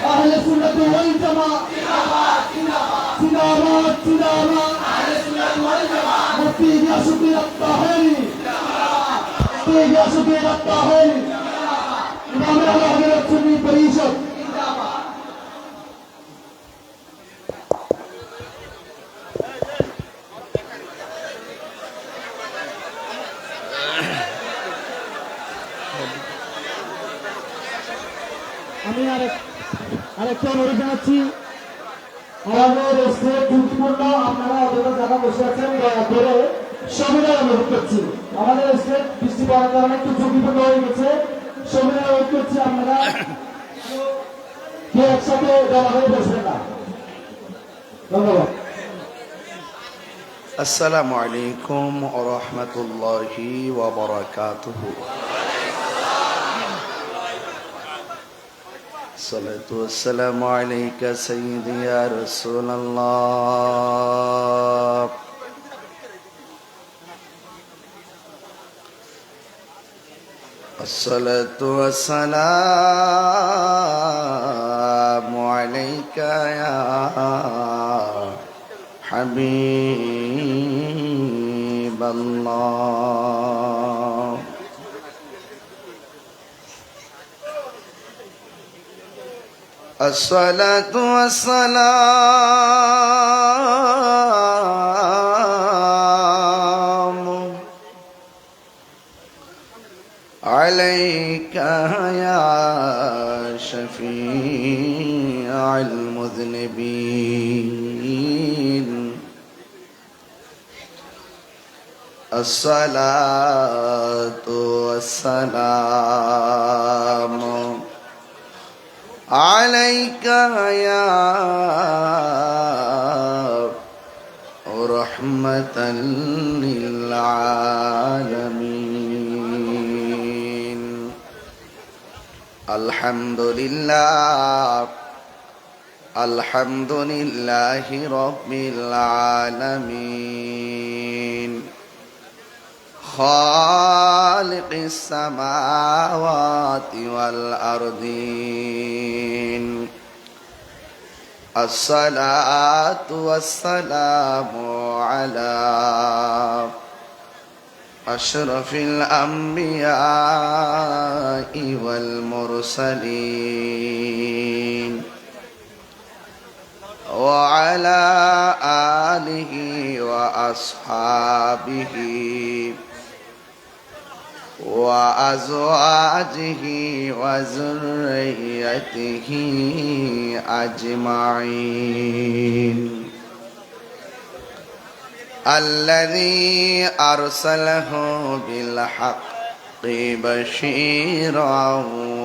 আহলে সুন্নাত ওয়াল জামাত জিন্দাবাদ জিন্দাবাদ আহলে সুন্নাত ওয়াল জামাত মুফতি গিয়াসউদ্দিন আত-তাহারি মুফতি গিয়াসউদ্দিন আত-তাহারি ইমাম আল-হযরত সুন্নি পরিষদ জিন্দাবাদ। আমি আরেকটা অনুরোধ জানাচ্ছি, আমাদের স্টেজ ঝুঁকিপূর্ণ, আপনারা অযথা জায়গা বসে আছেন, দয়া করে সবিনয় অনুরোধ করছি। আমাদের স্টেজ বৃষ্টি পড়ার কারণে একটু ঝুঁকিপূর্ণ হয়ে গেছে, সবিনয় অনুরোধ করছি আপনারা কেউ একসাথে জমা হয়ে বসবেন না। ধন্যবাদ। আসসালামু আলাইকুম ওয়া রাহমাতুল্লাহি ওয়া বারাকাতুহু। الصلاة والسلام عليك سيدي يا رسول الله. الصلاة والسلام عليك يا حبيب الله. الصلاة والسلام عليك يا شفيع المذنبين. الصلاة والسلام عليك يا رحمة للعالمين. الحمد لله الحمد لله رب العالمين خالق السماوات والأرضين. الصلاة والسلام على أشرف الأنبياء والمرسلين وعلى آله وأصحابه وأزواجه وذريته أجمعين. الذي أرسله بالحق بشيرا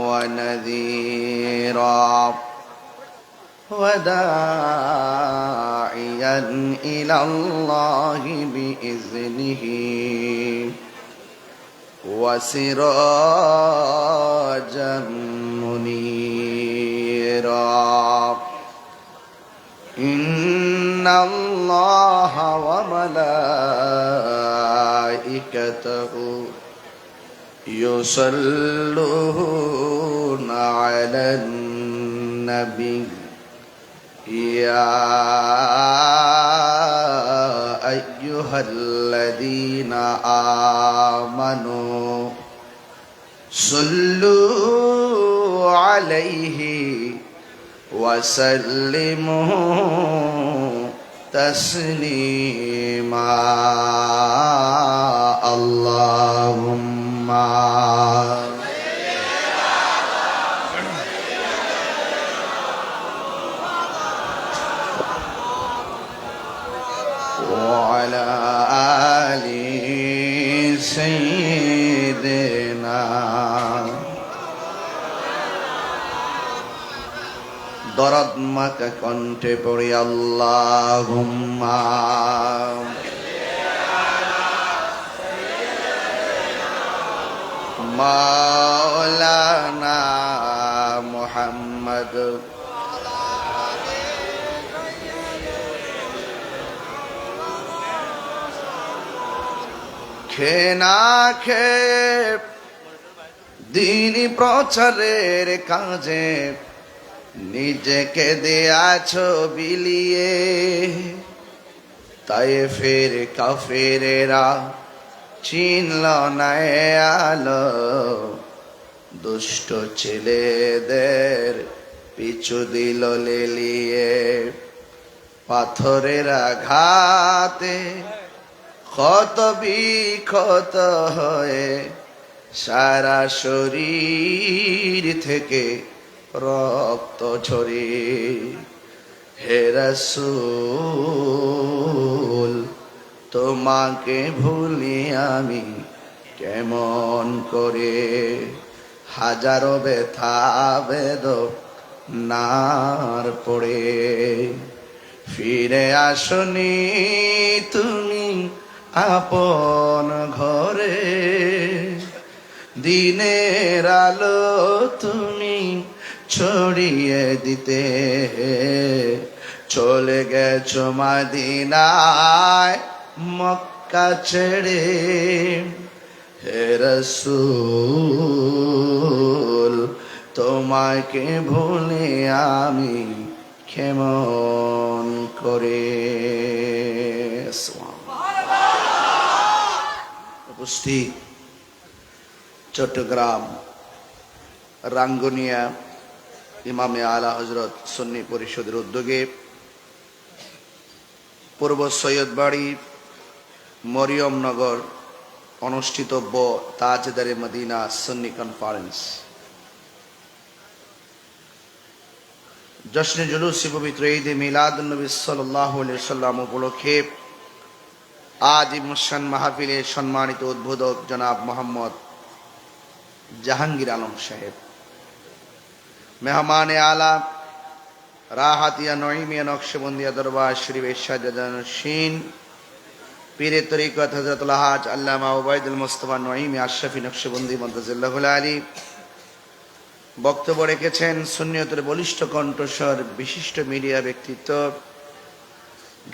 ونذيرا وداعيا إلى الله بإذنه وسراجا منيرا. إن الله وملائكته يصلون على النبي يا أيها الذين آمنوا صلوا عليه وسلموا تسليما. اللهم وعلى آل سيدنا. দরদ মাকা কণ্ঠে পড়ি আল্লাহুম্মা মাওলানা মুহাম্মদ খে না খে দিন প্রচারের কাজে নিজেকে দেয়াছ বিলিয়ে, তাই ফের কাফেরেরা চিনল না এ আলো, দুষ্ট ছেলেদের পিছু দিল লেলিয়ে। পাথরের আঘাতে ক্ষত বিক্ষত হয়ে সারা শরীর থেকে রক্ত ঝরে। হে রাসূল তোমাকে ভুলি আমি কেমন করে, হাজারো ব্যথা বেদনার পড়ে। ফিরে আসনি তুমি আপন ঘরে, দিনের আলো তুমি ছড়িয়ে দিতে, চলে গেছো মদিনায় মক্কা ছেড়ে। হে রাসূল তোমাকে ভুলে আমি কেমন করে। উপস্থিত চট্টগ্রাম রাঙ্গুনিয়া ইমামে আলা হযরত সুন্নি পরিষদের উদ্যোগে পূর্ব সৈয়দবাড়ি মরিয়মনগর অনুষ্ঠিতব্য তাজদারে মদিনা সুন্নি কনফারেন্স জশ্নে জুলুসে পবিত্র ঈদে মিলাদুন নবী সাল্লাল্লাহু আলাইহি ওয়াসাল্লাম উপলক্ষে আজ মুশান মাহফিলে সম্মানিত উদ্বোধক জনাব মোহাম্মদ জাহাঙ্গীর আলম সাহেব, মেহমানে আলা রাহাতিয়া নঈমিয়া নকশবন্দিয়া দরবার শরীফের সাজ্জাদানশীন পীরে তরিকত হযরতুল হাজ আল্লামা উবাইদুল মুস্তাফা নঈমি আশরাফি নকশবন্দি মাদ্দাজিল্লাহুল আলী। বক্তব্য রেখেছেন সুন্নিয়তের বলিষ্ঠ কণ্ঠস্বর বিশিষ্ট মিডিয়া ব্যক্তিত্ব,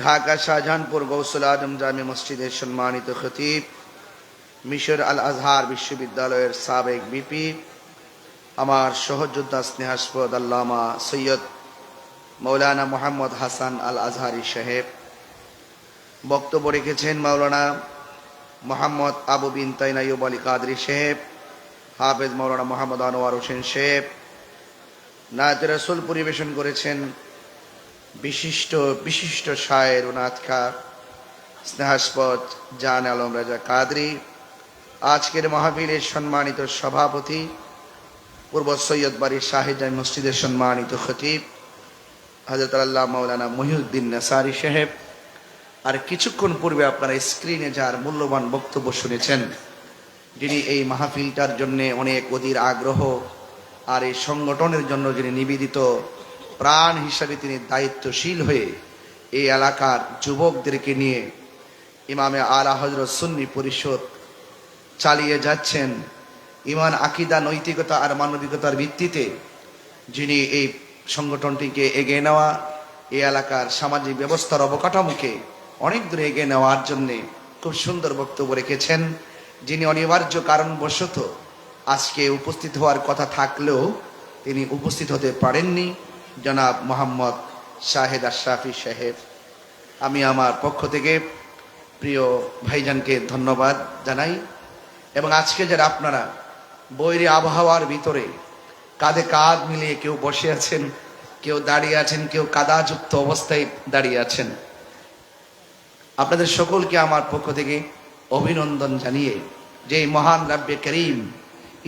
ঢাকা শাহজাহানপুর গৌসুল আজম জামে মসজিদের সম্মানিত খতিব, মিশর আল আজহার বিশ্ববিদ্যালয়ের সাবেক বিপি, আমার সহযোদ্ধা স্নেহাস্পদ আল্লামা সৈয়দ মৌলানা মোহাম্মদ হাসান আল আজহারি সাহেব। বক্তব্য রেখেছেন মাওলানা মোহাম্মদ আবু বিন তাইন আইয়ুব আলী কাদরি সাহেব, হাফেজ মাওলানা মোহাম্মদ আনোয়ার হোসেন সাহেব। নাত রাসূল পরিবেশন করেছেন বিশিষ্ট বিশিষ্ট শায়ের ও নাতখা স্নেহাস্পদ জান আলম রাজা কাদরি। আজকের মাহফিলের সম্মানিত সভাপতি, পূর্ব সৈয়দবাড়ি শাহিজান মসজিদের সম্মানিত খতিব হযরত আল্লাহ মাওলানা মহিউদ্দিন নাসারি সাহেব। আর কিছুক্ষণ পূর্বে আপনারা স্ক্রিনে যার মূল্যবান বক্তব্য শুনেছেন, যিনি এই মাহফিলটার জন্য অনেক অধীর আগ্রহ আর এই সংগঠনের জন্য যিনি নিবেদিত প্রাণ হিসাবে তিনি দায়িত্বশীল হয়ে এই এলাকার যুবকদেরকে নিয়ে ইমামে আলা হযরত সুন্নি পরিষদ চালিয়ে যাচ্ছেন, ইমান আকিদা নৈতিকতা আর মানবিকতার ভিত্তিতে যিনি এই সংগঠনটিকে এগিয়ে নেওয়া, এই এলাকার সামাজিক ব্যবস্থার অবকাঠামোকে অনেক দূরে এগিয়ে নেওয়ার জন্যে খুব সুন্দর বক্তব্য রেখেছেন, যিনি অনিবার্য কারণবশত আজকে উপস্থিত হওয়ার কথা থাকলেও তিনি উপস্থিত হতে পারেননি, জনাব মোহাম্মদ শাহেদ আশরাফি সাহেব। আমি আমার পক্ষ থেকে প্রিয় ভাইজানকে ধন্যবাদ জানাই। এবং আজকে যারা আপনারা বৈরী আবহাওয়ার ভিতরে কাঁধে কাঁধ মিলিয়ে কেউ বসে আছেন, কেউ দাঁড়িয়ে আছেন, কেউ কাদাযুক্ত অবস্থায় দাঁড়িয়ে আছেন, আপনাদের সকলকে আমার পক্ষ থেকে অভিনন্দন জানিয়ে যে মহান রাব্বে করিম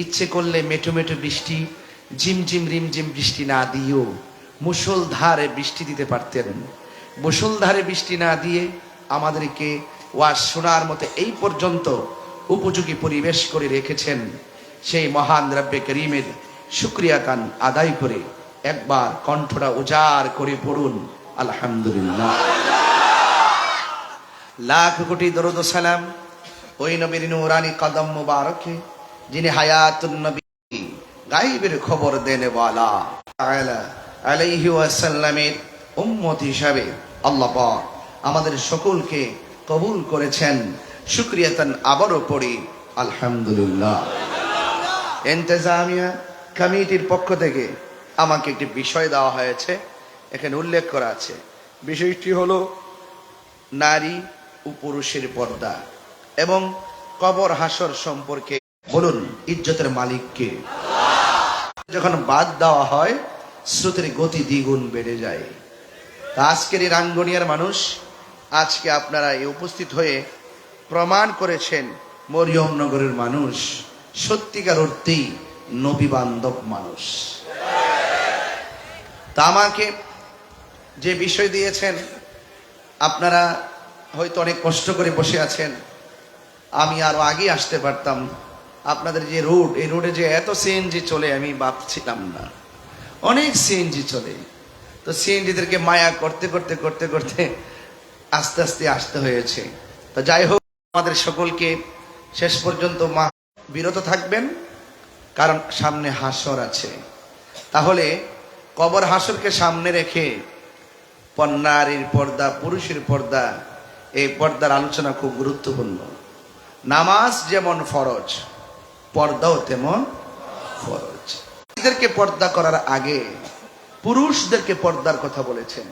ইচ্ছে করলে মেঠো মেঠো বৃষ্টি, ঝিমঝিম রিমঝিম বৃষ্টি না দিয়েও মুষলধারে বৃষ্টি দিতে পারতেন। মুষলধারে বৃষ্টি না দিয়ে আমাদেরকে ওয়াজ শোনার মতো এই পর্যন্ত উপযোগী পরিবেশ করে রেখেছেন। সেই মহান রাব্বে করিমের শুকরিয়া কান আদায় করে একবার কণ্ঠটা উজাড় করে পড়ুন আলহামদুলিল্লাহ। লাখ কোটি দরুদ ও সালাম ওই নবীর নূরানি কদম মুবারকে, যিনি হায়াতুন নবী গায়বের খবর দেনে ওয়ালা আলাইহি ওয়াসাল্লামের উম্মত হিসাবে আল্লাহ পাক আমাদের সকলকে কবুল করেছেন। শুকরিয়াতান আবারও পড়ি আলহামদুলিল্লাহ। ইন্তেজামিয়া কমিটির পক্ষ থেকে আমাকে একটি বিষয় দেওয়া হয়েছে, এখানে উল্লেখ করা আছে। বিষয়টি হলো নারী ও পুরুষের পর্দা এবং কবর হাসর সম্পর্কে। বলুন, ইজ্জতের মালিক কে? যখন বাদ দেওয়া হয় স্রোতের গতি দ্বিগুণ বেড়ে যায়। তা আজকের এই রাঙ্গুনিয়ার মানুষ, আজকে আপনারা এই উপস্থিত হয়ে প্রমাণ করেছেন মরিয়মনগরের মানুষ সত্যিকার অর্থেই নবী বান্ধব মানুষ। তা আমাকে যে বিষয় দিয়েছেন, আপনারা হয়তো অনেক কষ্ট করে বসে আছেন, আমি আরো আগে আসতে পারতাম। আপনাদের যে রোড, এই রোডে যে এত সিএনজি চলে আমি ভাবছিলাম না। অনেক সিএনজি চলে, তো সিএনজিদেরকে মায়া করতে করতে করতে করতে আস্তে আস্তে আসতে হয়েছে। তো যাই হোক, আমাদের সকলকে শেষ পর্যন্ত বিরত থাকবেন, কারণ সামনে হাসর আছে। তাহলে কবর হাসরকে সামনে রেখে নারীর পর্দা, পুরুষের পর্দা, এই পর্দার আলোচনা খুব গুরুত্বপূর্ণ। নামাজ যেমন ফরজ, পর্দাও তেমন ফরজ। এদেরকে পর্দা করার আগে পুরুষদেরকে পর্দার কথা বলেছেন।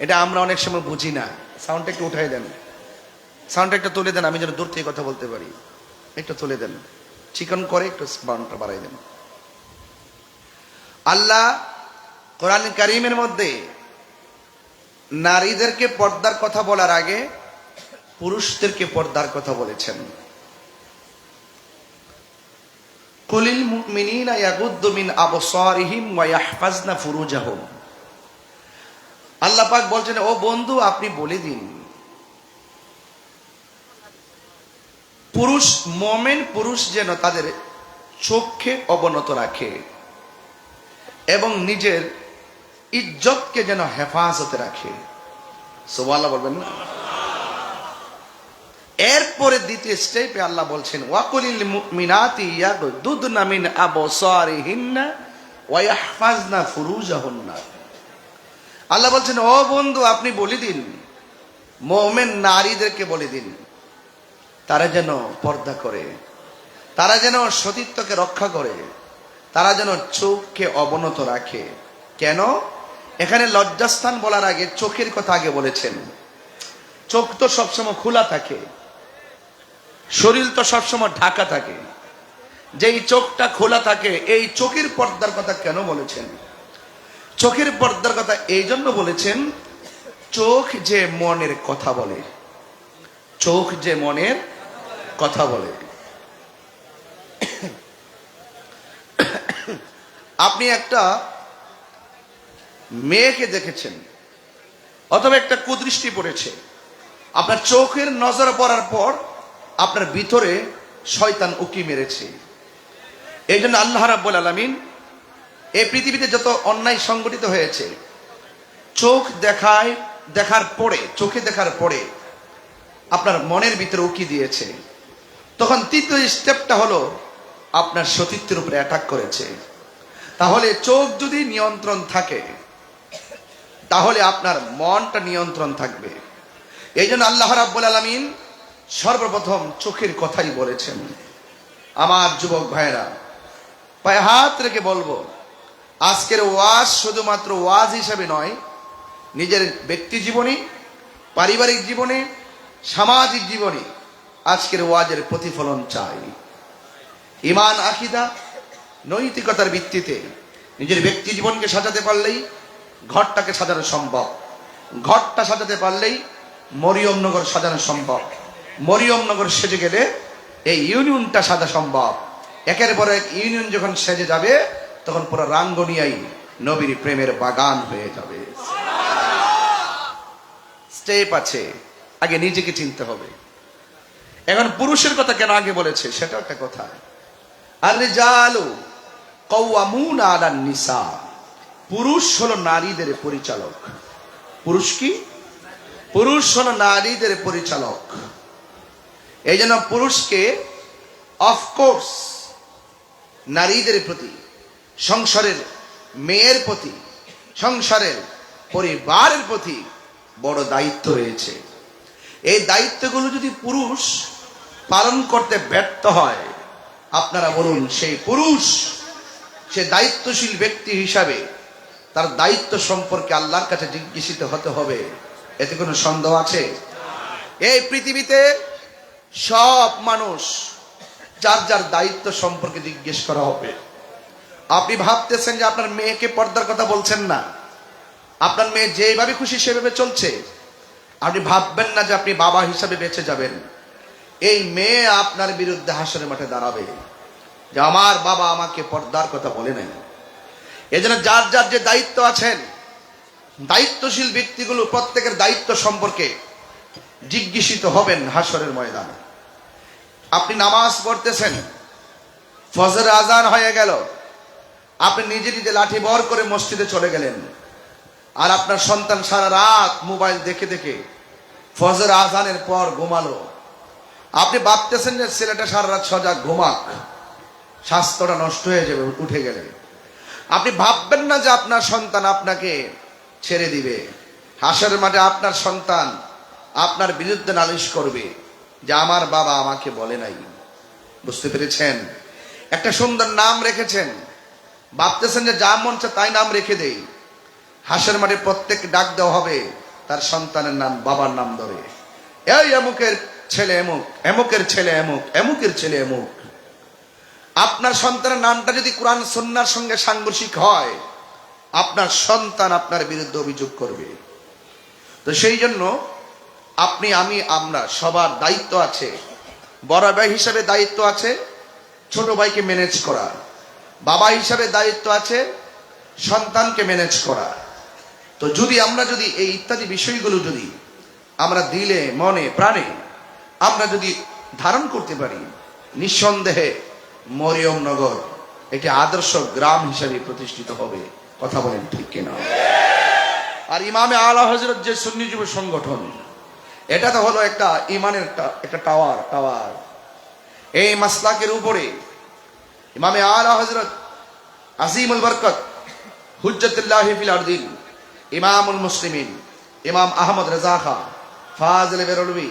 এটা আমরা অনেক সময় বুঝি না। সাউন্ডটা একটু উঠাই দেন, সাউন্ডটা একটু তুলে দেন, আমি যেন দূর থেকে কথা বলতে পারি। একটু তুলে দেন, চিকন করে একটু সাউন্ডটা বাড়াই দেন। আল্লাহ কোরআন কারীমের মধ্যে নারীদেরকে পর্দার কথা বলার আগে পুরুষদেরকে পর্দার কথা বলেছেন। কুলিল মুমিনিনা ইয়াগুদ্দু মিন আবসারিহিম ওয়া ইয়াহফাজনা ফুরুজাহুম। আল্লাহ পাক বলছেন, ও বন্ধু আপনি বলে দিন, পুরুষ, মুমিন পুরুষ যেন তাদের চোখকে অবনত রাখে এবং নিজের ইজ্জতকে যেন হেফাজতে রাখে। সুবহানাল্লাহ বলবেন না? এরপরে দ্বিতীয় স্টেপে আল্লাহ বলছেন, ওয়াকুলিল মুমিনাতি ইয়াগুদ্দুনা মিন আবসারিহিন্না ওয়া ইয়াহফাজনা ফুরুজাহুন্না। আল্লাহ বলছেন, ও বন্ধু আপনি বলে দিন, মুমিন নারীদেরকে বলে দিন, তারা যেন পর্দা করে, তারা যেন সতীত্বকে রক্ষা করে, তারা যেন চোখকে অবনত রাখে। কেন? এখানে লজ্জাস্থান বলার আগে চোখের কথা আগে বলেছেন। চোখ তো সবসময় খোলা থাকে, শরীর তো সবসময় ঢাকা থাকে। যেই চোখটা খোলা থাকে, এই চোখের পর্দার কথা কেন বলেছেন? চোখের পর্দার কথা এই জন্য বলেছেন, চোখ যে মনের কথা বলে, চোখ যে মনের কথা বলে। আপনি একটা মেয়েকে দেখেছেন অথবা একটা কুদৃষ্টি পড়েছে, আপনার চোখের নজর পড়ার পর আপনার ভিতরে শয়তান উকি মেরেছে। এই জন্য আল্লাহ রাব্বুল আলামিন এই পৃথিবীতে যত অন্যায় সংগঠিত হয়েছে, চোখে দেখার পরে আপনার মনের ভিতরে উকি দিয়েছে। তখন তৃতীয় স্টেপটা হলো আপনার সতীত্বের উপরে অ্যাটাক করেছে। তাহলে চোখ যদি নিয়ন্ত্রণ থাকে, তাহলে আপনার মনটা নিয়ন্ত্রণ থাকবে। এই জন্য আল্লাহ রাব্বুল আলামিন সর্বপ্রথম চোখের কথাই বলেছেন। আমার যুবক ভাইরা, পায়ে হাত রেখে বলবো, আজকের ওয়াজ শুধুমাত্র ওয়াজ হিসাবে নয়, নিজের ব্যক্তি জীবনে, পারিবারিক জীবনে, সামাজিক জীবনে আজকের ওয়াজের প্রতিফলন চাই। ঈমান, আকীদা, নৈতিকতার ভিত্তিতে নিজের ব্যক্তি জীবনকে সাজাতে পারলেই ঘরটাকে সাজানো সম্ভব। ঘরটা সাজাতে পারলেই মরিয়মনগর সাজানো সম্ভব। মরিয়মনগর সেজে গেলে এই ইউনিয়নটা সাজা সম্ভব। একের পর এক ইউনিয়ন যখন সেজে যাবে, তখন পুরো রাঙ্গুনিয়াই নবীর প্রেমের বাগান হয়ে যাবে। স্টেপ আছে, আগে নিজেকে চিনতে হবে। এখন পুরুষের কথা কেন আগে বলেছে সেটা একটা কথা। আর রিজালু কাওয়ামুনা আলান নিসা, পুরুষ হলো নারীদের পরিচালক। পুরুষ কি? পুরুষ হলো নারীদের পরিচালক। এই জন্য পুরুষকে অফকোর্স নারীদের প্রতি, সংসারের মেয়ের প্রতি, সংসারের পরিবারের প্রতি বড় দায়িত্ব রয়েছে। এই দায়িত্বগুলো যদি পুরুষ পালন করতে ব্যর্থ হয়, আপনারা বলুন, সেই পুরুষ, সে দায়িত্বশীল ব্যক্তি হিসাবে তার দায়িত্ব সম্পর্কে আল্লাহর কাছে জিজ্ঞাসিত হতে হবে, এতে কোনো সন্দেহ আছে? এই পৃথিবীতে সব মানুষ যার যার দায়িত্ব সম্পর্কে জিজ্ঞেস করা হবে। আপনি ভাবতেছেন যে আপনার মেয়েকে পর্দার কথা বলছেন না, আপনার মেয়ে যেভাবে খুশি সেভাবে চলছে, আপনি ভাববেন না যে আপনি বাবা হিসাবে বেঁচে যাবেন। এই মেয়ে আপনার বিরুদ্ধে হাসরের মাঠে দাঁড়াবে যে আমার বাবা আমাকে পর্দার কথা বলে নাই। এজন্য যার যার যে দায়িত্ব আছেন, দায়িত্বশীল ব্যক্তিগুলো প্রত্যেকের দায়িত্ব সম্পর্কে জিজ্ঞাসিত হবেন হাসরের ময়দানে। আপনি নামাজ পড়তেছেন, ফজর আজান হয়ে গেল, আপনি নিজে নিজে লাঠি বর করে মসজিদে চলে গেলেন, আর আপনার সন্তান সারা রাত মোবাইল দেখে দেখে ফজর আজানের পর ঘুমালো। আপনি ভাবতেছেন যে ছেলেটা সারা রাত সজাগ ঘুমাক, স্বাস্থ্যটা নষ্ট হয়ে যাবে উঠে গেলে। আপনি ভাববেন না যে আপনার সন্তান আপনাকে ছেড়ে দিবে। হাসরের মাঠে আপনার সন্তান আপনার বিরুদ্ধে নালিশ করবে যে আমার বাবা আমাকে বলে নাই। বুঝতে পেরেছেন? একটা সুন্দর নাম রেখেছেন, ভাবতেছেন যে যা মন চায় তাই নাম রেখে দেই। হাসরের মাঠে প্রত্যেক ডাক দেওয়া হবে তার সন্তানের নাম, বাবার নাম ধরে। এই এমুকের ছেলে এমুক, এমুকের ছেলে এমুক, এমুকের ছেলে এমুক। আপনার সন্তানের নামটা যদি কোরআন সুন্নাহর সঙ্গে সাংঘর্ষিক হয়, আপনার সন্তান আপনার বিরুদ্ধে অভিযোগ করবে। তো সেই জন্য আপনি, আমি, আমরা সবার দায়িত্ব আছে। বড় ভাই হিসাবে দায়িত্ব আছে ছোট ভাইকে ম্যানেজ করা, বাবা হিসাবে দায়িত্ব আছে সন্তানকে ম্যানেজ করা। তো আমরা যদি এই ইত্যাদি বিষয়গুলো যদি আমরা দিলে মনে প্রাণে আমরা যদি ধারণ করতে পারি, নিঃসন্দেহে মরিয়মনগর একটি আদর্শ গ্রাম হিসাবে প্রতিষ্ঠিত হবে। কথা বলেন ঠিক কিনা? আর ইমামে আলা হযরত যে সুন্নি যুব সংগঠন, এটা তো হলো একটা ইমানের একটা টাওয়ার। এই মাসলাকের উপরে ইমামে আলা হযরত আজিমুল বরকত হুজ্জতুল্লাহি ফিল আরদিন ইমামুল মুসলিমিন ইমাম আহমদ রেজা খান ফাজিল বেরলভী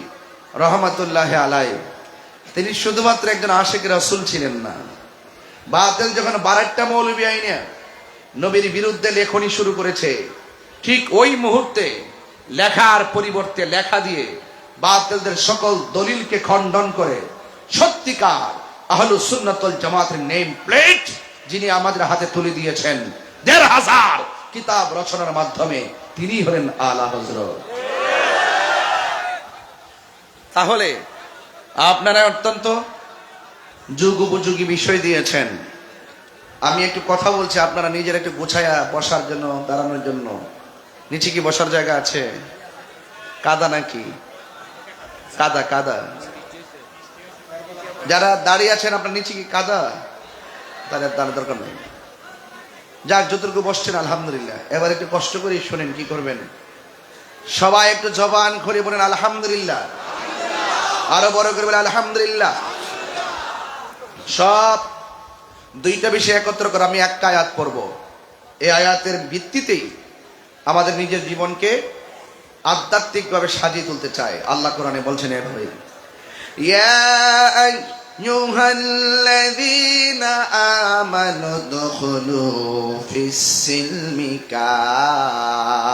রহমাতুল্লাহি আলাইহি, তিনি শুধুমাত্র একজন আশিক রাসূল ছিলেন না। বাতিল যখন 12টা মৌলবী আইনে নবীর বিরুদ্ধে লেখনী শুরু করেছে, ঠিক ওই মুহূর্তে লেখার পরিবর্তে লেখা দিয়ে বাতিলদের সকল দলিলকে খণ্ডন করে সত্যিকার আহলুস সুন্নাত ওয়াল জামাতের নেম প্লেট যিনি আমাদের হাতে তুলে দিয়েছেন ১৫০০ কিতাব রচনার মাধ্যমে, তিনি হলেন আলা হযরত। তাহলে আপনারা অত্যন্ত যুগোপযোগী বিষয় দিয়েছেন। আমি একটু কথা বলছি, আপনারা নিজের একটু গোছায়া বসার জন্য, দাঁড়ানোর জন্য। নিচে কি বসার জায়গা আছে? কাদা নাকি? কাদা। যারা দাঁড়িয়ে আছেন আপনার নিচে কি কাদা? তাদের দাঁড়ানোর দরকার নেই। যাক, যতটুকু বসছেন আলহামদুলিল্লাহ। এবার একটু কষ্ট করে শোনেন কি করবেন। সবাই একটু জবান খুলে বলেন আলহামদুলিল্লাহ। আরো বড় করে বলেন আলহামদুলিল্লাহ। সব দুইটা বিষয় একত্র করে আমি একটা আয়াত পড়ব। এই আয়াতের ভিত্তিতেই আমাদের নিজের জীবনকে আধ্যাত্মিকভাবে সাজিয়ে তুলতে চাই। আল্লাহ কোরআনে বলছেন এভাবে, ইয়া আইয়ুহাল্লাযীনা আমানু দুখুলু ফিস-সিলমি কাফা।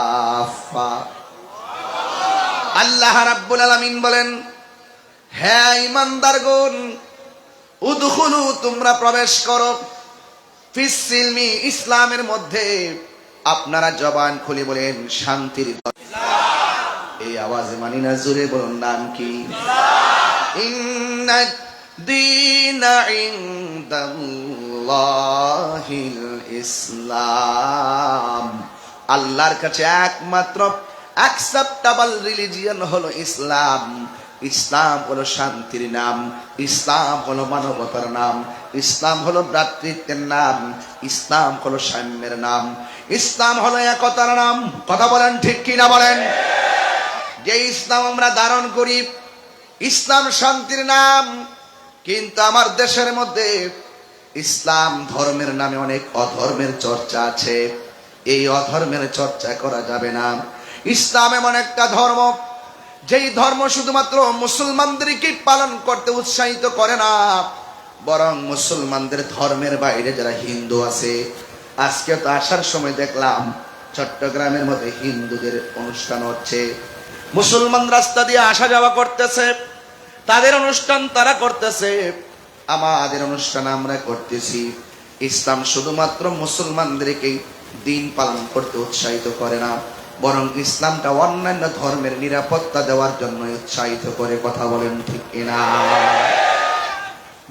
আল্লাহ রাব্বুল আলামিন বলেন, হে ঈমানদারগণ, উদখুলু, তোমরা প্রবেশ করো, ফিস-সিলমি, ইসলামের মধ্যে। আপনারা জবান খুলে বলেন শান্তির এই আওয়াজে মানি না, জোরে বলুন নাম কি? ইন্নাদ দীনা ইনদাল্লাহিল ইসলাম। আল্লাহর কাছে একমাত্র অ্যাকসেপ্টেবল রিলিজিয়ন হলো ইসলাম। ইসলাম হলো শান্তির নাম, ইসলাম হলো মানবতার নাম, ইসলাম হলো ভ্রাতৃত্বের নাম, ইসলাম হলো সাম্যের নাম, ইসলাম হলো একতার নাম। কথা বলেন ঠিক কিনা বলেন? যে ইসলাম আমরা ধারণ করি, ইসলাম শান্তির নাম, কিন্তু আমার দেশের মধ্যে ইসলাম ধর্মের নামে অনেক অধর্মের চর্চা আছে। এই অধর্মের চর্চা করা যাবে না। ইসলাম এমন একটা ধর্ম, যেই ধর্ম শুধুমাত্র মুসলমানদেরকে পালন করতে উৎসাহিত করে না, বরং মুসলমানদের ধর্মের বাইরে যারা হিন্দু আছে, আজকে তো আসার সময় দেখলাম চট্টগ্রামের মধ্যে হিন্দুদের অনুষ্ঠান হচ্ছে, মুসলমান রাস্তা দিয়ে আসা যাওয়া করতেছে, তাদের অনুষ্ঠান তারা করতেছে, আমাদের অনুষ্ঠান আমরা করতেছি। ইসলাম শুধুমাত্র মুসলমানদেরকেই দিন পালন করতে উৎসাহিত করে না, বরং ইসলামটা অন্যান্য ধর্মের নিরাপত্তা দেওয়ার জন্য উৎসাহিত করে। কথা বলেন ঠিক কিনা?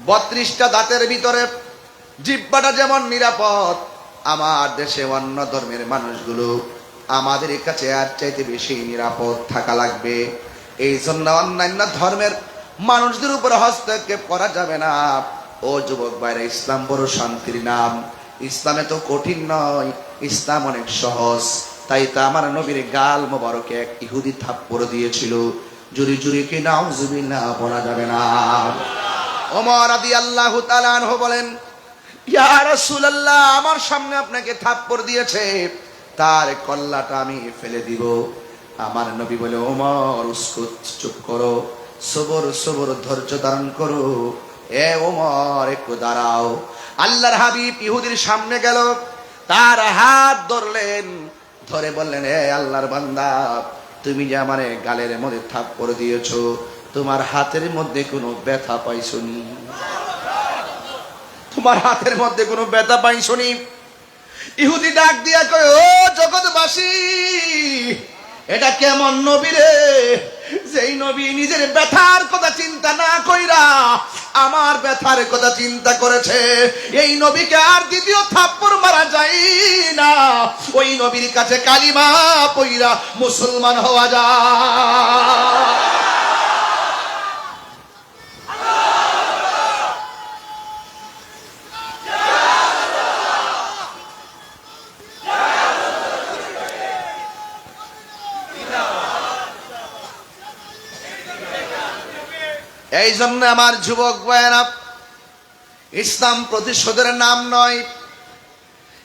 32টা দাঁতের ভিতরে জিহ্বাটা যেমন নিরাপদ, আমার দেশে অন্য ধর্মের মানুষগুলো আমাদের কাছে আর চাইতে বেশি নিরাপদ থাকা লাগবে। এই জন্য অন্যান্য ধর্মের মানুষদের উপর হস্তক্ষেপ করা যাবে না। ও যুবক ভাইরা, ইসলাম বড় শান্তির নাম। ইসলামে তো কঠিন নয়, ইসলাম অনেক সহজ। তাই তো আমার নবীর গাল মোবারকে এক ইহুদি থাপ্পড় দিয়েছিল, জুরি জুরি কি নাউজুবিল্লাহ বলা যাবে না। ওমর রাদিয়াল্লাহু তাআলা আনহু বলেন, ইয়া রাসূলুল্লাহ, আমার সামনে আপনাকে থাপ্পড় দিয়েছে, তার কল্লাটা আমি ফেলে দিব। আমার নবী বলে, ওমর উসকুত, চুপ করো, সবর সবর, ধৈর্য ধারণ করো। এ ওমর, একটু দাঁড়াও। আল্লাহর হাবিব ইহুদির সামনে গেল, তার হাত ধরলেন, ধরে বললেন, এ আল্লাহর বান্দা, তুমি যে আমার গালের মধ্যে থাপ্পড় দিয়েছো, তোমার হাতের মধ্যে কোনো ব্যথা পাইছনি? তোমার হাতের মধ্যে কোনো ব্যথা পাইছনি? ইহুদি ডাক দিয়া কয়, ও জগৎবাসী, এটা কেমন নবী রে, যেই নবী নিজের ব্যথার কথা চিন্তা না কইরা আমার ব্যথার কথা চিন্তা করেছে। এই নবীকে আর দ্বিতীয় থাপ্পড় মারা যায় না, ওই নবীর কাছে কালিমা পইরা মুসলমান হওয়া যায়। এই জন্য আমার যুবক ভাইয়েরা, ইসলাম প্রতিশোধের নাম নয়,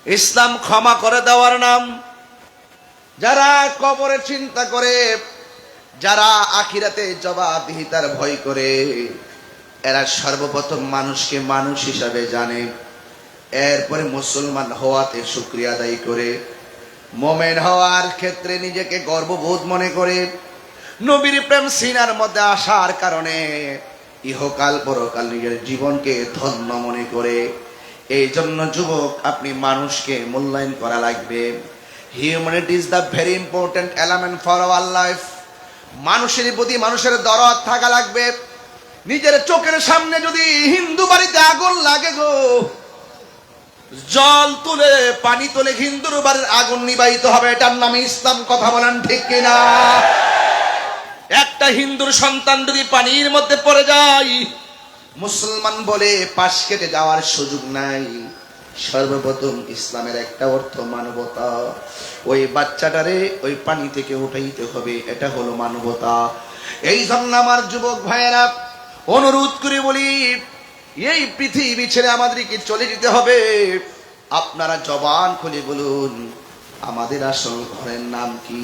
ইসলাম ক্ষমা করে দেওয়ার নাম। যারা কবরে চিন্তা করে, যারা আখিরাতে জবাবদিহিতার ভয় করে, এরা সর্বপ্রথম মানুষকে মানুষ হিসাবে জানে, এরপরে মুসলমান হওয়াতে শুকরিয়া আদায় করে, মোমেন হওয়ার ক্ষেত্রে নিজেকে গর্ববোধ মনে করে, নবীর প্রেম সিনার মধ্যে আসার কারণে ইহকাল পরকাল নিজের জীবনকে ধন্য মনে করে। এই জন্য যুবক, আপনি মানুষকে মূল্যায়ন করা লাগবে। Humanity is the very important element for our life. মানুষের প্রতি মানুষের দরদ থাকা লাগবে। নিজের চোখের সামনে যদি হিন্দু বাড়িতে আগুন লাগে গো, জল তুলে পানি তুলে হিন্দুর বাড়ির আগুন নিবাহিত হবে, এটার নামে ইসলাম। কথা বলেন ঠিক কিনা? একটা হিন্দুর সন্তান যদি পানির মধ্যে পড়ে যায়, মুসলমান বলে পাশ কেটে যাওয়ার সুযোগ নাই। সর্বপ্রথম ইসলামের একটা অর্থ মানবতা। ওই বাচ্চাটারে ওই পানি থেকে উঠাইতে হবে, এটা হলো মানবতা। এই জন্য আমার যুবক ভাইয়েরা, অনুরোধ করে বলি, এই পৃথিবী ছেড়ে আমাদেরকে চলে যেতে হবে। আপনারা জবান খুলে বলুন, আমাদের আসল ঘরের নাম কি?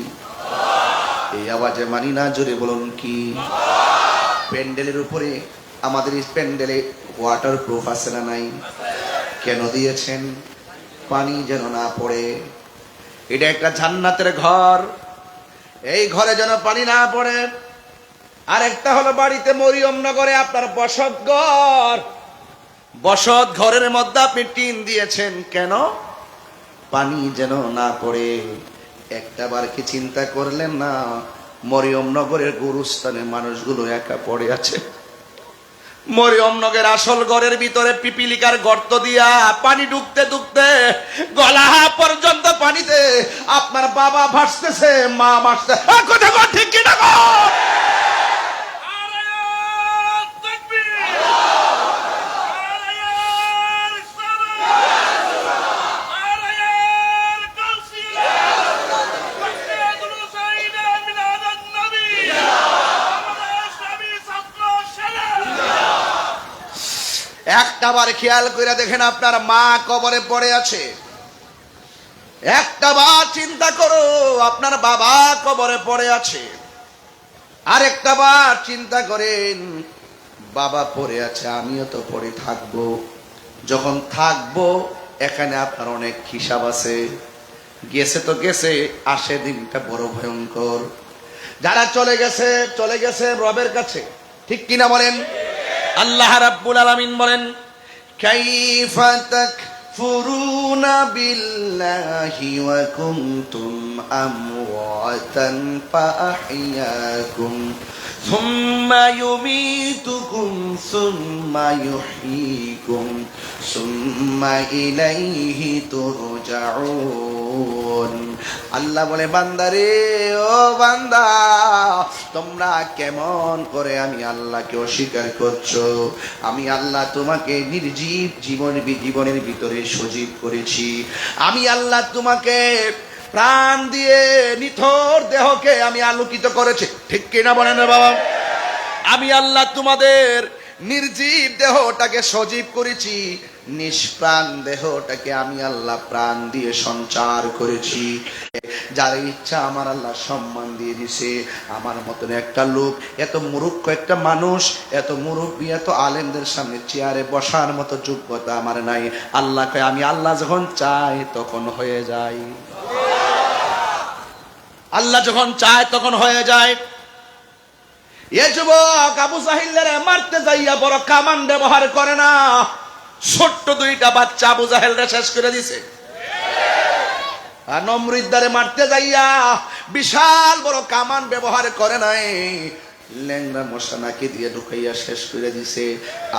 এই আওয়াজে মানি না, জোরে বলুন কি? প্যান্ডেলের উপরে, আমাদের এই প্যান্ডেলে ওয়াটার প্রুফ আছে না নাই? কেন দিয়েছেন? পানি যেন না পড়ে। এটা একটা জান্নাতের ঘর, এই ঘরে যেন পানি না পড়ে। আরেকটা হলো বাড়িতে মরিয়মনগরে আপনার বসত ঘর, বসত ঘরের মধ্যে আপনি টিন দিয়েছেন কেন? পানি যেন না পড়ে। একটা বার কি চিন্তা করলেন না, মরিয়মনগরের গুরুস্থানে মানুষগুলো একা পড়ে আছে? মরিয়মনগরের আসল ঘরের ভিতরে পিপিলিকার গর্ত দিয়া পানি ঢুকতে ঢুকতে গলা পর্যন্ত পানিতে আপনার বাবা ভাসতেছে, মা ভাসতে। কথা কর ঠিক কিনা? একটা বার খেয়াল করে দেখেন, আপনার মা কবরে পড়ে আছে। একটা বার চিন্তা করো, আপনার বাবা কবরে পড়ে আছে। আরেকটা বার চিন্তা করেন, বাবা পড়ে আছে, আমিও তো পড়ে থাকবো। যখন থাকবো এখানে আপনার অনেক হিসাব আছে। গেছে তো গেছে, আসে দিনটা বড় ভয়ঙ্কর। যারা চলে গেছে রবের কাছে, ঠিক কিনা বলেন? আল্লাহ রাব্বুল আলামিন বলেন, কাইফা তাকফুরুনা বিল্লাহি ওয়া কুনতুম আমওয়াতান ফাআহইয়াকুম সুম্মা ইউমীতুকুম সুম্মা ইউহয়ীকুম সুম্মা ইলাইহি তুরজাউন। আল্লাহ বলে, বান্দারে, ও বান্দা, তোমরা কেমন করে আমি আল্লাহকে অস্বীকার করছো? আমি আল্লাহ তোমাকে নির্জীব জীবনের ভিতরে সজীব করেছি। আমি আল্লাহ তোমাকে প্রাণ দিয়ে নিথর দেহকে আমি আলোকিত করেছি, ঠিক কিনা বলেন বাবা? আমি আল্লাহ তোমাদের নির্জীব দেহটাকে সজীব করেছি, নিষ্প্রাণ দেহটাকে আমি আল্লাহ প্রাণ দিয়ে সঞ্চার করেছি। যার ইচ্ছা আমার আল্লাহ সম্মান দিয়ে দিছে। আমার মতন একটা লোক, এত মূর্খ একটা মানুষ, এত মুরব্বী, এত আলেমদের সামনে চেয়ারে বসার মতো যোগ্যতা আমার নাই। আল্লাহকে আমি আল্লাহ যখন চাই তখন হয়ে যায়। আল্লাহ যখন চায় তখন হয়ে যায়। এ যুবক আবু জাহেলের মারতে যাইয়া বড় কামান ব্যবহার করে না, ছোট্ট দুইটা বাচ্চা আবু জাহেলরে শেষ করে দিছে। আর নমরুদ্দারে মারতে যাইয়া বিশাল বড় কামান ব্যবহার করে নাই, ল্যাংড়া মশা নাকি দিয়ে ঢুকাইয়া শেষ করে দিছে।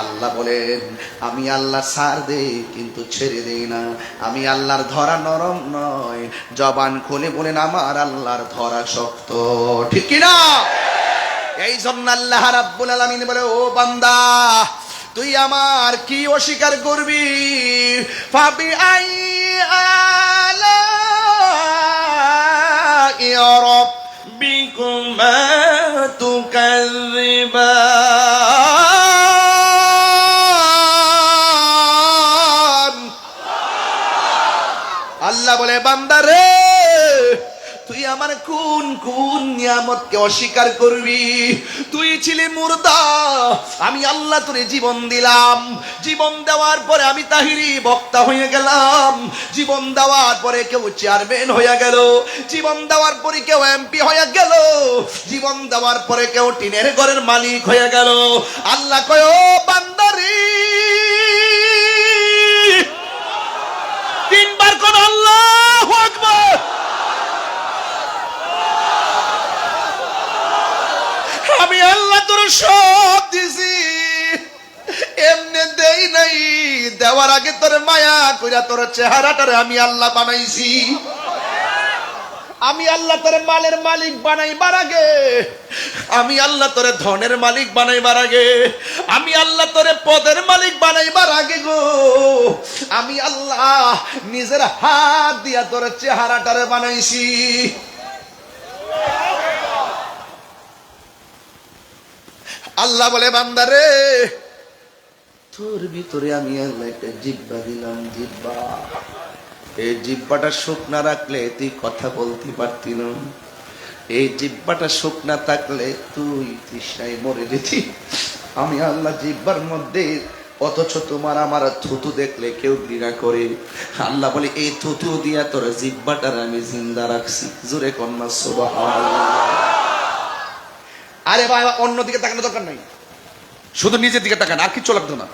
আল্লাহ বলেন, আমি আল্লাহ ছাড় দেই কিন্তু ছেড়ে দেই না। আমি আল্লাহর ধরা নরম নয়, জবান খুলে বলেন আমার আল্লাহর ধরা শক্ত, ঠিক কিনা? এই জন্য আল্লাহ রাব্বুল আলামিন বলে, ও বান্দা, তুই আমার কি অস্বীকার করবি? ফাবি আই আলাই রাব্বিকুমা তুকাযযিবান। আল্লাহ বলে, বান্দা রে, তুই আমার কোন কোন নিয়ামতকে অস্বীকার করবি? তুই ছিলি মুর্দা, আমি আল্লাহ তোরে জীবন দিলাম। জীবন দেওয়ার পরে আমি তাহিরি বক্তা হয়ে গেলাম। জীবন দেওয়ার পরে কেউ চেয়ারম্যান হয়ে গেল। জীবন দেওয়ার পরে কেউ এমপি হয়ে গেল। জীবন দেওয়ার পরে কেউ টিনের ঘরের মালিক হয়ে গেল। আল্লাহ কয়, ও বান্দারি, তিনবার কোন আল্লাহু আকবার। আমি আল্লাহ তোর সব দিছি, এমনি দেই নাই, দেওয়ার আগে তোর মায়া কইরা তোর চেহারাটারে আমি আল্লাহ বানাইছি। আমি আল্লাহ তোর মালের মালিক বানাইবার আগে, আমি আল্লাহ তোরে ধনের মালিক বানাইবার আগে, আমি আল্লাহ তোরে পদের মালিক বানাইবার আগে গো, আমি আল্লাহ নিজের হাত দিয়া তোর চেহারাটারে বানাইছি। আল্লাহ বলে, বান্দারে, তোর ভিতরে আমি আল্লাহ একটা জিহ্বা দিলাম, জিহ্বা। এই জিহ্বাটা শুকনা রাখলে তুই কথা বলতে পারতি না। এই জিহ্বাটা শুকনা থাকলে তুই তৃষ্ণায় মরে যেতি। আমি আল্লাহ জিহ্বার মধ্যে, অথচ তোমার আমার থুতু দেখলে কেউ ঘৃণা করে। আল্লাহ বলে, এই থুতু দিয়া তোর জিহ্বাটার আমি জিন্দা রাখছি। জোরে কন্যা সুবহানাল্লাহ। আরে ভাই, অন্যদিকে তাকানোর দরকার নাই, শুধু নিজের দিকে তাকান, আর কিচ্ছু লাগতো না।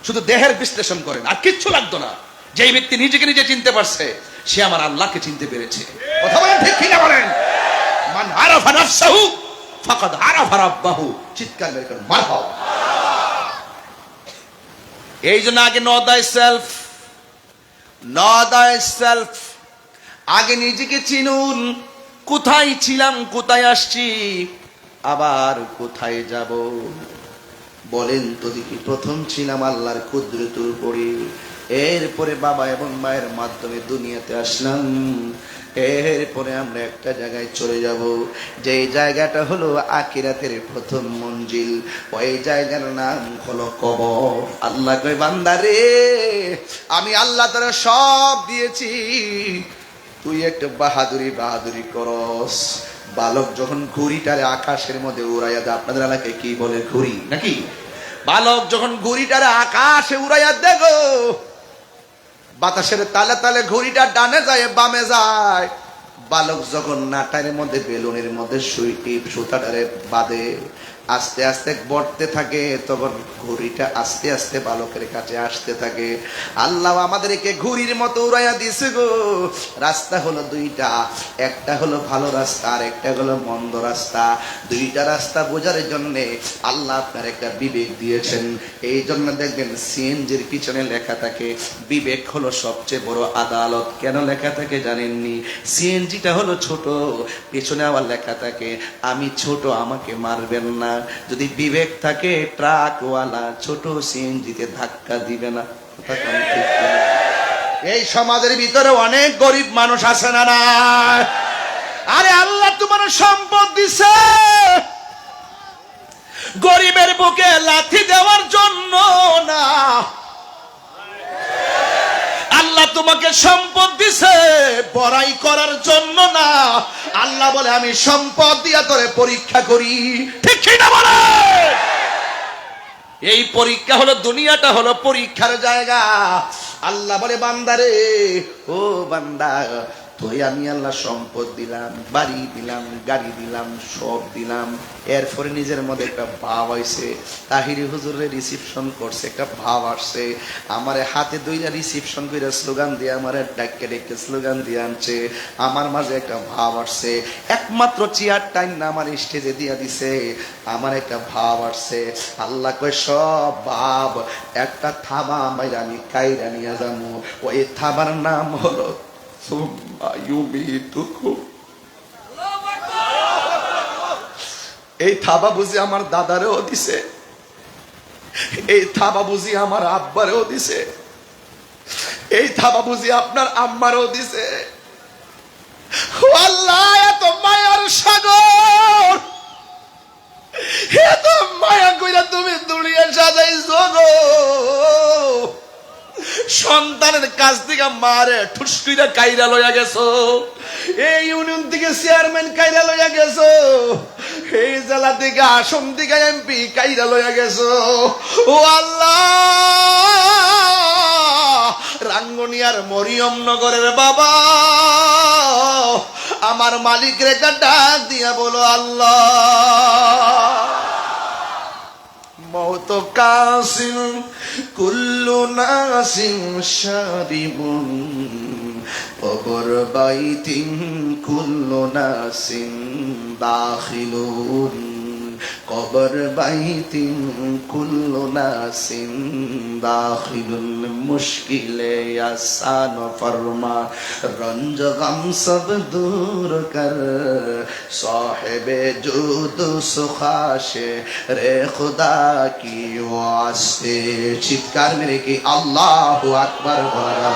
শুধু দেহের বিশ্লেষণ করেন, আর কিচ্ছু লাগতো না। যেই ব্যক্তি নিজেকে নিজে চিনতে পারছে, সে আমার আল্লাহকে চিনতে পেরেছে। কথা বলেন, ঠিক কিনা বলেন? মান আরাফা নাফসাহু ফাকাদ আরাফা রাব্বাহু। চিৎকার করে মারহাবা। এই জন্য আগে নো দাই সেলফ, নো দাই সেলফ। আগে নিজেকে চিনুন। কোথায় ছিলাম, কোথায় আসছি, আবার কোথায় যাব? বলেন তো দেখি। প্রথম ছিলাম আল্লাহর কুদরতের উপরে, এরপরে বাবা এবং মায়ের মাধ্যমে দুনিয়াতে আসলাম। এরপরে আমরা একটা জায়গায় চলে যাব, যে জায়গাটা হলো আখিরাতের প্রথম মঞ্জিল। ওই জায়গার নাম হলো কবর। আল্লাহ কয়, বান্দারে, আমি আল্লাহ তোরে সব দিয়েছি, তুই একটু বাহাদুরি করস। বালক যখন ঘুড়িটারে আকাশের মধ্যে উড়াইয়া দেয়, আপনাদের এলাকায় কি বলে? ঘুড়ি নাকি? বালক যখন ঘুড়িটারে আকাশে উড়াইয়া দেখো, বাতাসের তালে তালে ঘুড়িটা ডানে যায় বামে যায়। বালক যখন নাটার মধ্যে বেলুনের মধ্যে সুতাটারে বাঁধে, আস্তে আস্তে বড়তে থাকে, তখন ঘুড়িটা আস্তে আস্তে বালকের কাছে আসতে থাকে। আল্লাহ আমাদেরকে ঘুড়ির মতো উড়াইয়া দিছে গো। রাস্তা হলো দুইটা, একটা হলো ভালো রাস্তা আর একটা হলো মন্দ রাস্তা। দুইটা রাস্তা বোঝার জন্য আল্লাহ আপনার একটা বিবেক দিয়েছেন। এই জন্য দেখবেন সিএনজির পিছনে লেখা থাকে বিবেক হলো সবচেয়ে বড় আদালত। কেন লেখা থাকে জানেননি? সিএনজিটা হলো ছোট, পেছনে আবার লেখা থাকে আমি ছোট, আমাকে মারবেন না। যদি বিবেক থাকে ট্রাকওয়ালা ছোট সিএনজিতে ধাক্কা দিবে না। কথা কোন ঠিক না? এই সমাজের ভিতরে অনেক গরিব মানুষ আছে না না? আরে আল্লাহ তোমার সম্পদ দিছে গরিবের বুকে লাথি দেওয়ার জন্য না। আল্লাহ তোমাকে সম্পদ দিছে বড়াই করার জন্য না। আল্লাহ বলে আমি সম্পদ দিয়া তোরে পরীক্ষা করি। ঠিক কি না বলে? এই পরীক্ষা হলো, দুনিয়াটা হলো পরীক্ষার জায়গা। আল্লাহ বলে বান্দারে, ও বান্দা, তোই আমি আল্লাহ সম্পদ দিলাম, বাড়ি দিলাম, গাড়ি দিলাম, সব দিলাম। এরপরে নিজের মধ্যে একটা ভাব হয়েছে। তাহিরি হুজুরে রিসিপশন করছে, একটা ভাব আসছে। আমার হাতে দুইটা রিসিপশন করে স্লোগান দিয়ে আমার ডাক্কে ডেকে স্লোগান দিয়ে আনছে। আমার মাঝে একটা ভাব আসছে। একমাত্র চেয়ার টাইম না আমার স্টেজে দিয়া দিছে। আমার একটা ভাব আসছে। আল্লাহ কয় সব ভাব একটা থাবা মাইরা আমি কাইরা নিয়ে যাবো। ওই থাবার নাম হলো এই থাবা বুঝি আমার দাদারেও দিছে, এই থাবা বুঝি আমার আব্বারেও দিছে, এই থাবা বুঝি আপনার আম্মারও দিছে। আল্লাহ এত মায়ার সাগর, এত মায়া কইরা তুমি দুনিয়া সাজাইছো গো। সন্তানের কাছ থেকে মারে ঠুসকুইরা কাইরা লইয়া গেছো, এই ইউনিয়ন থেকে চেয়ারম্যান কাইরা লইয়া গেছো, এই জেলা থেকে আসন থেকে এমপি কাইরা লইয়া গেছো। ও আল্লাহ, রাঙ্গুনিয়ার মরিয়ম নগরের বাবা আমার মালিক রেখা ডাক দিয়া বলো আল্লাহ। মওত কাসিম কুল্লু নাসিম শারিবুন কবর বাইতিন কুল্লু নাসিম দাখিলুন কবর বাইতিন কুল্লু নাসিম দাখিলুন মুশকিলে আসান ফরমা রঞ্জ গম সব দূর কর সাহেবে জুদ সুখাশে রে খুদা কি ওয়াস্তে। চিৎকার মেরে কি আল্লাহু আকবার বলা।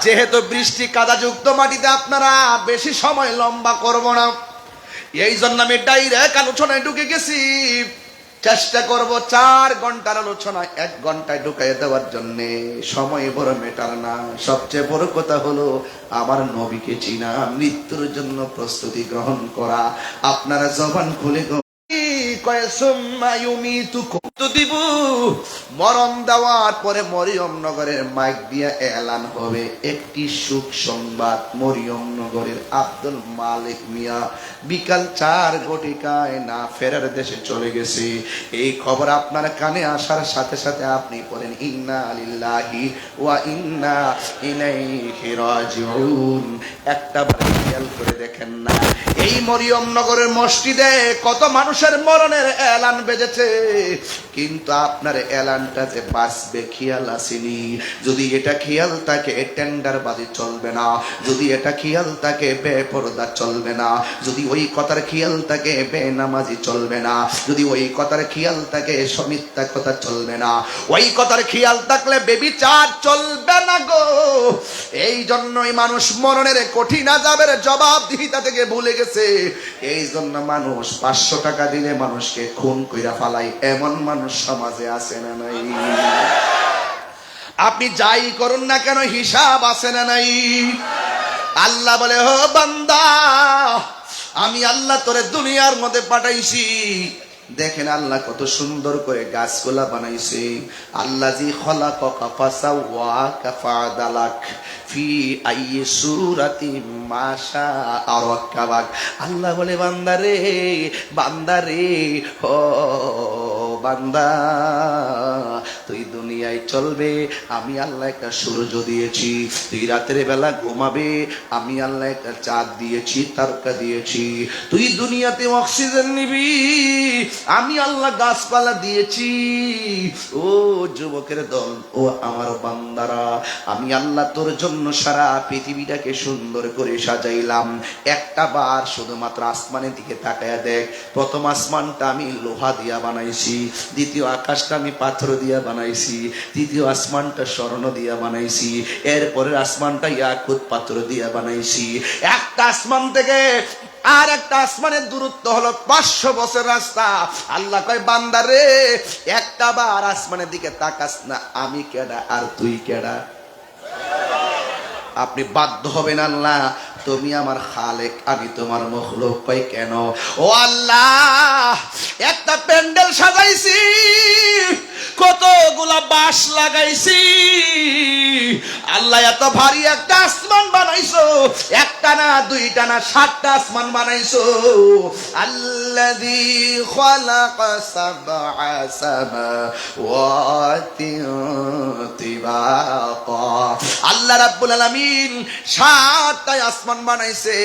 যেহেতু বৃষ্টি কাদাযুক্ত মাটিতে আপনারা বেশি সময় লম্বা করব না, এই জন্য আমি ডাইরেক্ট আলোচনায় ঢুকে গেছি। চেষ্টা করব 4 ঘন্টার আলোচনা 1 ঘন্টায় ঢুকাই দেওয়ার জন্য। সময় বড় ম্যাটার না, সবচেয়ে বড় কথা হলো আমার নবীকে চিনা, মৃত্যুর জন্য প্রস্তুতি গ্রহণ করা। আপনারা জবান খুলে মরণ দেওয়ার পরে মরিয়ম নগরের মাইক দিয়ে এলান হবে একটি সুখ সংবাদ। মরিয়ম নগরের আব্দুল মালিক মিয়া বিকাল 4 ঘটিকায় না ফেরার দেশে চলে গেছে। এই খবর আপনার কানে আসার সাথে সাথে আপনি বলেন ইন্না লিল্লাহি ওয়া ইন্না ইলাইহি রাজিউন। একটা বার খেয়াল করে দেখেন না, এই মরিয়ম নগরের মসজিদে কত মানুষের মরণের এলান বেজেছে, কিন্তু আপনার এলানটা যে বাঁচবে খেয়াল আসেনি। যদি এটা খেয়াল থাকে টেন্ডার বাজি চলবে না, যদি এটা খেয়াল থাকে বেপরদা চলবে না, যদি ওই কথার খেয়াল থাকে বেনামাজি চলবে না, যদি ওই কথার খেয়াল থাকে মিথ্যা কথা চলবে না, ওই কথার খেয়াল থাকলে বেবিচার চলবে না গো। এই জন্যই মানুষ মরণের কঠিন আযাবের জবাবদিহিতা থেকে ভুলে গেছে। এই জন্য মানুষ 500 টাকা দিলে মানুষকে খুন কইরা ফালাই, এমন মানুষ সমাজে আছে না নাই? আপনি যাই করুন না কেন হিসাব আছে না নাই? আল্লাহ বলে ও বান্দা, আমি আল্লাহ তোরে দুনিয়ার মধ্যে পাঠাইছি দেখেন আল্লাহ কত সুন্দর করে গাছগুলা বানাইছে। আল্লাযী খালাকাকা ফাসাওয়াকা ফাআদালাক ফি আইয়ি সূরাতিন মা শাআ রাক্কাবাক। আল্লাহ বলে বান্দারে, বান্দারে, ও বান্দা, তুই দুনিয়ায় চলবে, আমি আল্লাহ একটা সূর্য দিয়েছি। তুই রাতের বেলা ঘুমাবে, আমি আল্লাহ একটা চাঁদ দিয়েছি, তারকা দিয়েছি। তুই দুনিয়াতে অক্সিজেন নিবি, আমি আল্লাহ গাছপালা দিয়েছি। ও যুবকের দল, ও আমার বান্দারা, আমি আল্লাহ তোর জন্য সারা পৃথিবীটাকে সুন্দর করে সাজাইলাম। একটা বার শুধুমাত্র আসমানের দিকে তাকায়া দেখ। প্রথম আসমানটা আমি লোহা দিয়া বানাইছি, দ্বিতীয় আকাশটা আমি পাথর দিয়া বানাইছি, তৃতীয় আসমানটা স্বর্ণ দিয়া বানাইছি, এরপরের আসমানটা ইয়াকুত পাথর দিয়া বানাইছি। একটা আসমান থেকে আর একটা আসমানের দূরত্ব হলো 500 বছর রাস্তা। আল্লাহ কয় বান্দারে, একটা বার আসমানের দিকে তাকাস না, আমি কেডা আর তুই কেডা? আপনি বাধ্য হবেন, আল্লাহ তুমি আমার খালেক, আমি তোমার মখলুক। কয় কেন? ও আল্লাহ, একটা প্যান্ডেল সাজাইছি, কতগুলা বাঁশ লাগাইছি, আল্লাহ এত ভারী একটা আসমান বানাইছো, একটা না দুইটা না 7টা আসমান বানাইছো। আল্লাযী খালাকা সাবআ সামাওয়াতিন তিবাকা। আল্লাহ রাব্বুল আলামিন 7টা আসমান বানাইছে।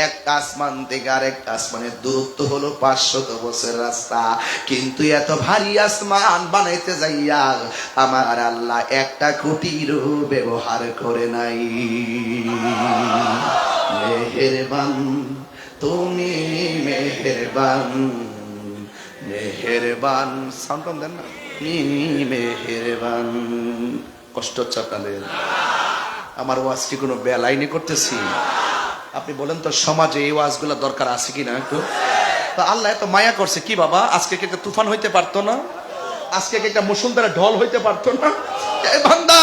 একটা আসমান থেকে আরেকটা আসমানের দূরত্ব হলো 500 বছর রাস্তা। কিন্তু এত ভারী আসমান বানাইতে যাইয়া আমার আল্লাহ একটা খুঁটিরও ব্যবহার করে নাই। মেহেরবান তুমি, মেহেরবান, মেহেরবান। সাউন্ড কম দেন না। মেহেরবান। কষ্ট হচ্ছে আপনাদের? আমার ওয়াজ কি কোনো বেলাইনে করতেছি? আপনি বলেন তো, সমাজে এই ওয়াজগুলো দরকার আছে কিনা একটু? তা আল্লাহ এত মায়া করছে কি বাবা? আজকে কি একটা তুফান হইতে পারতো না? আজকে কি একটা মুষলধারে ঢল হইতে পারতো না? এই বান্দা,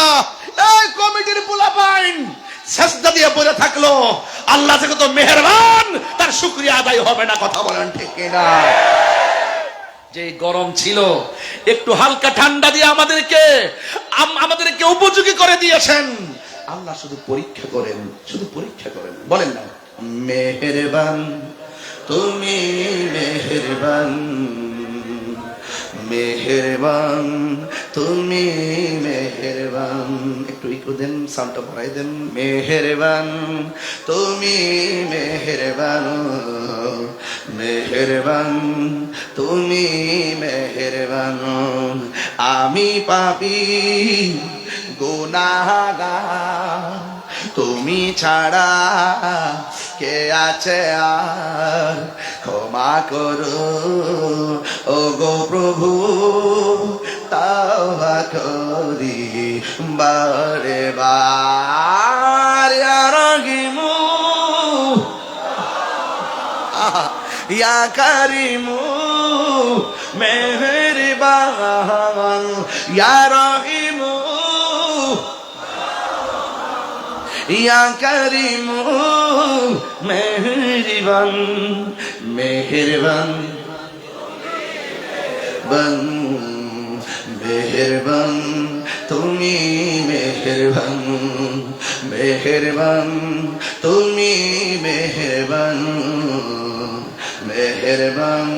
এই কমিটির পোলাপাইন সেজদা দিয়ে পড়ে থাকলো, আল্লাহ থেকে তো মেহেরবান, তার শুকরিয়া আদায় হবে না। কথা বলেন ঠিক কিনা? যে গরম ছিল, একটু হালকা ঠান্ডা দিয়ে আমাদেরকে উপযোগী করে দিয়েছেন। আল্লাহ শুধু পরীক্ষা করেন, শুধু পরীক্ষা করেন। বলেন না, মেহেরবান তুমি, মেহেরবান, মেহেরবান তুমি, মেহেরবান। একটু ইকো দেন, সাউন্ডটা বাড়াই দেন। মেহেরবান তুমি, মেহেরবান, মেহেরবান তুমি, মেহেরবান। আমি পাপী গুনাহগার, তুমি ছাড়া কে আছে আর? ক্ষমা করো ও গো প্রভু, তাওবা করি বারে বার। ইয়া রাহিমু, ইয়া কারিমু, মেহেরবান, ইয়া রহিমু, ইয়া কারিমু, মেহেরবান, মেহেরবান, মেহেরবান তুমি, মেহেরবান, মেহেরবান তুমি, মেহেরবান, মেহেরবান।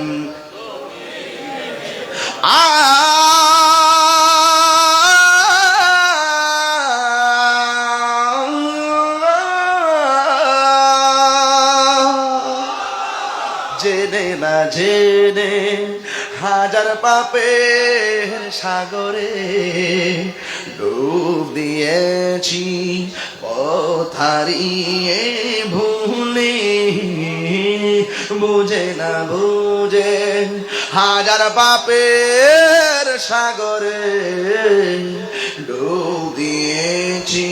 জেনে না জেনে হাজার পাপের সাগরে ডুব দিয়েছি, পথ হারিয়ে ভুলে, বুঝে না বুঝে হাজার পাপের সাগরে ডুব দিয়েছি,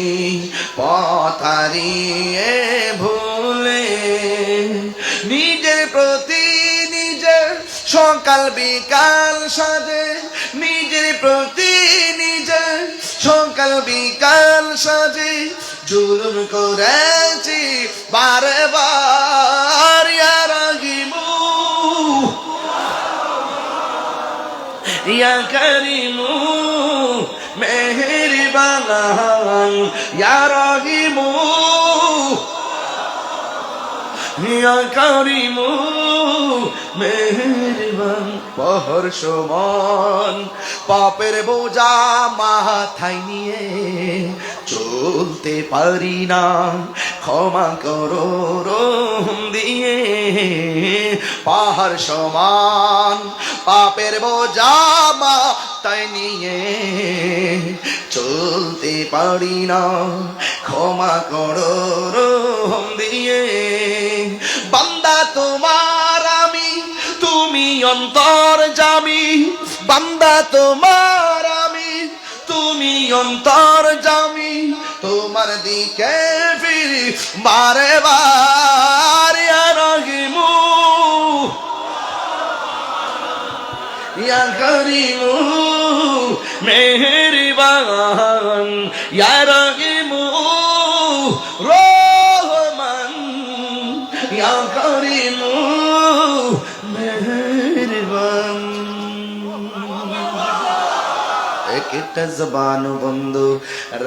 পথ হারিয়ে ভুলে। নিজের প্রতি নিজের সকাল বিকাল সাজে, নিজের প্রতি নিজের সকাল বিকাল সাজে জুলুম করেছি বারে বার। ইয়া রাহিমু, ইয়া কারিমু মেহেরবান ইয়া রহিমু ইয়া কারিমু মেহেরবান পহর সমান পাপের বোঝা মাথায় নিয়ে চলতে পারি না, ক্ষমা করো রহম দিয়ে। পাহাড় সমান পাপের বোঝা মাথায় নিয়ে চলতে পারি না, ক্ষমা করো রহম দিয়ে। বান্দা তোমার আমি, তুমি অন্তর্যামী। বান্দা তোমার আমি, তুমি অন্তর্যামী। তোমার দিকে ফিরি বারে বার। ইয়া রহিমু ইয়া করিমু মেহেরবান ইয়া রহিমু রহমান ইয়া করিমু মেহেরবান। একটা জবান বন্ধু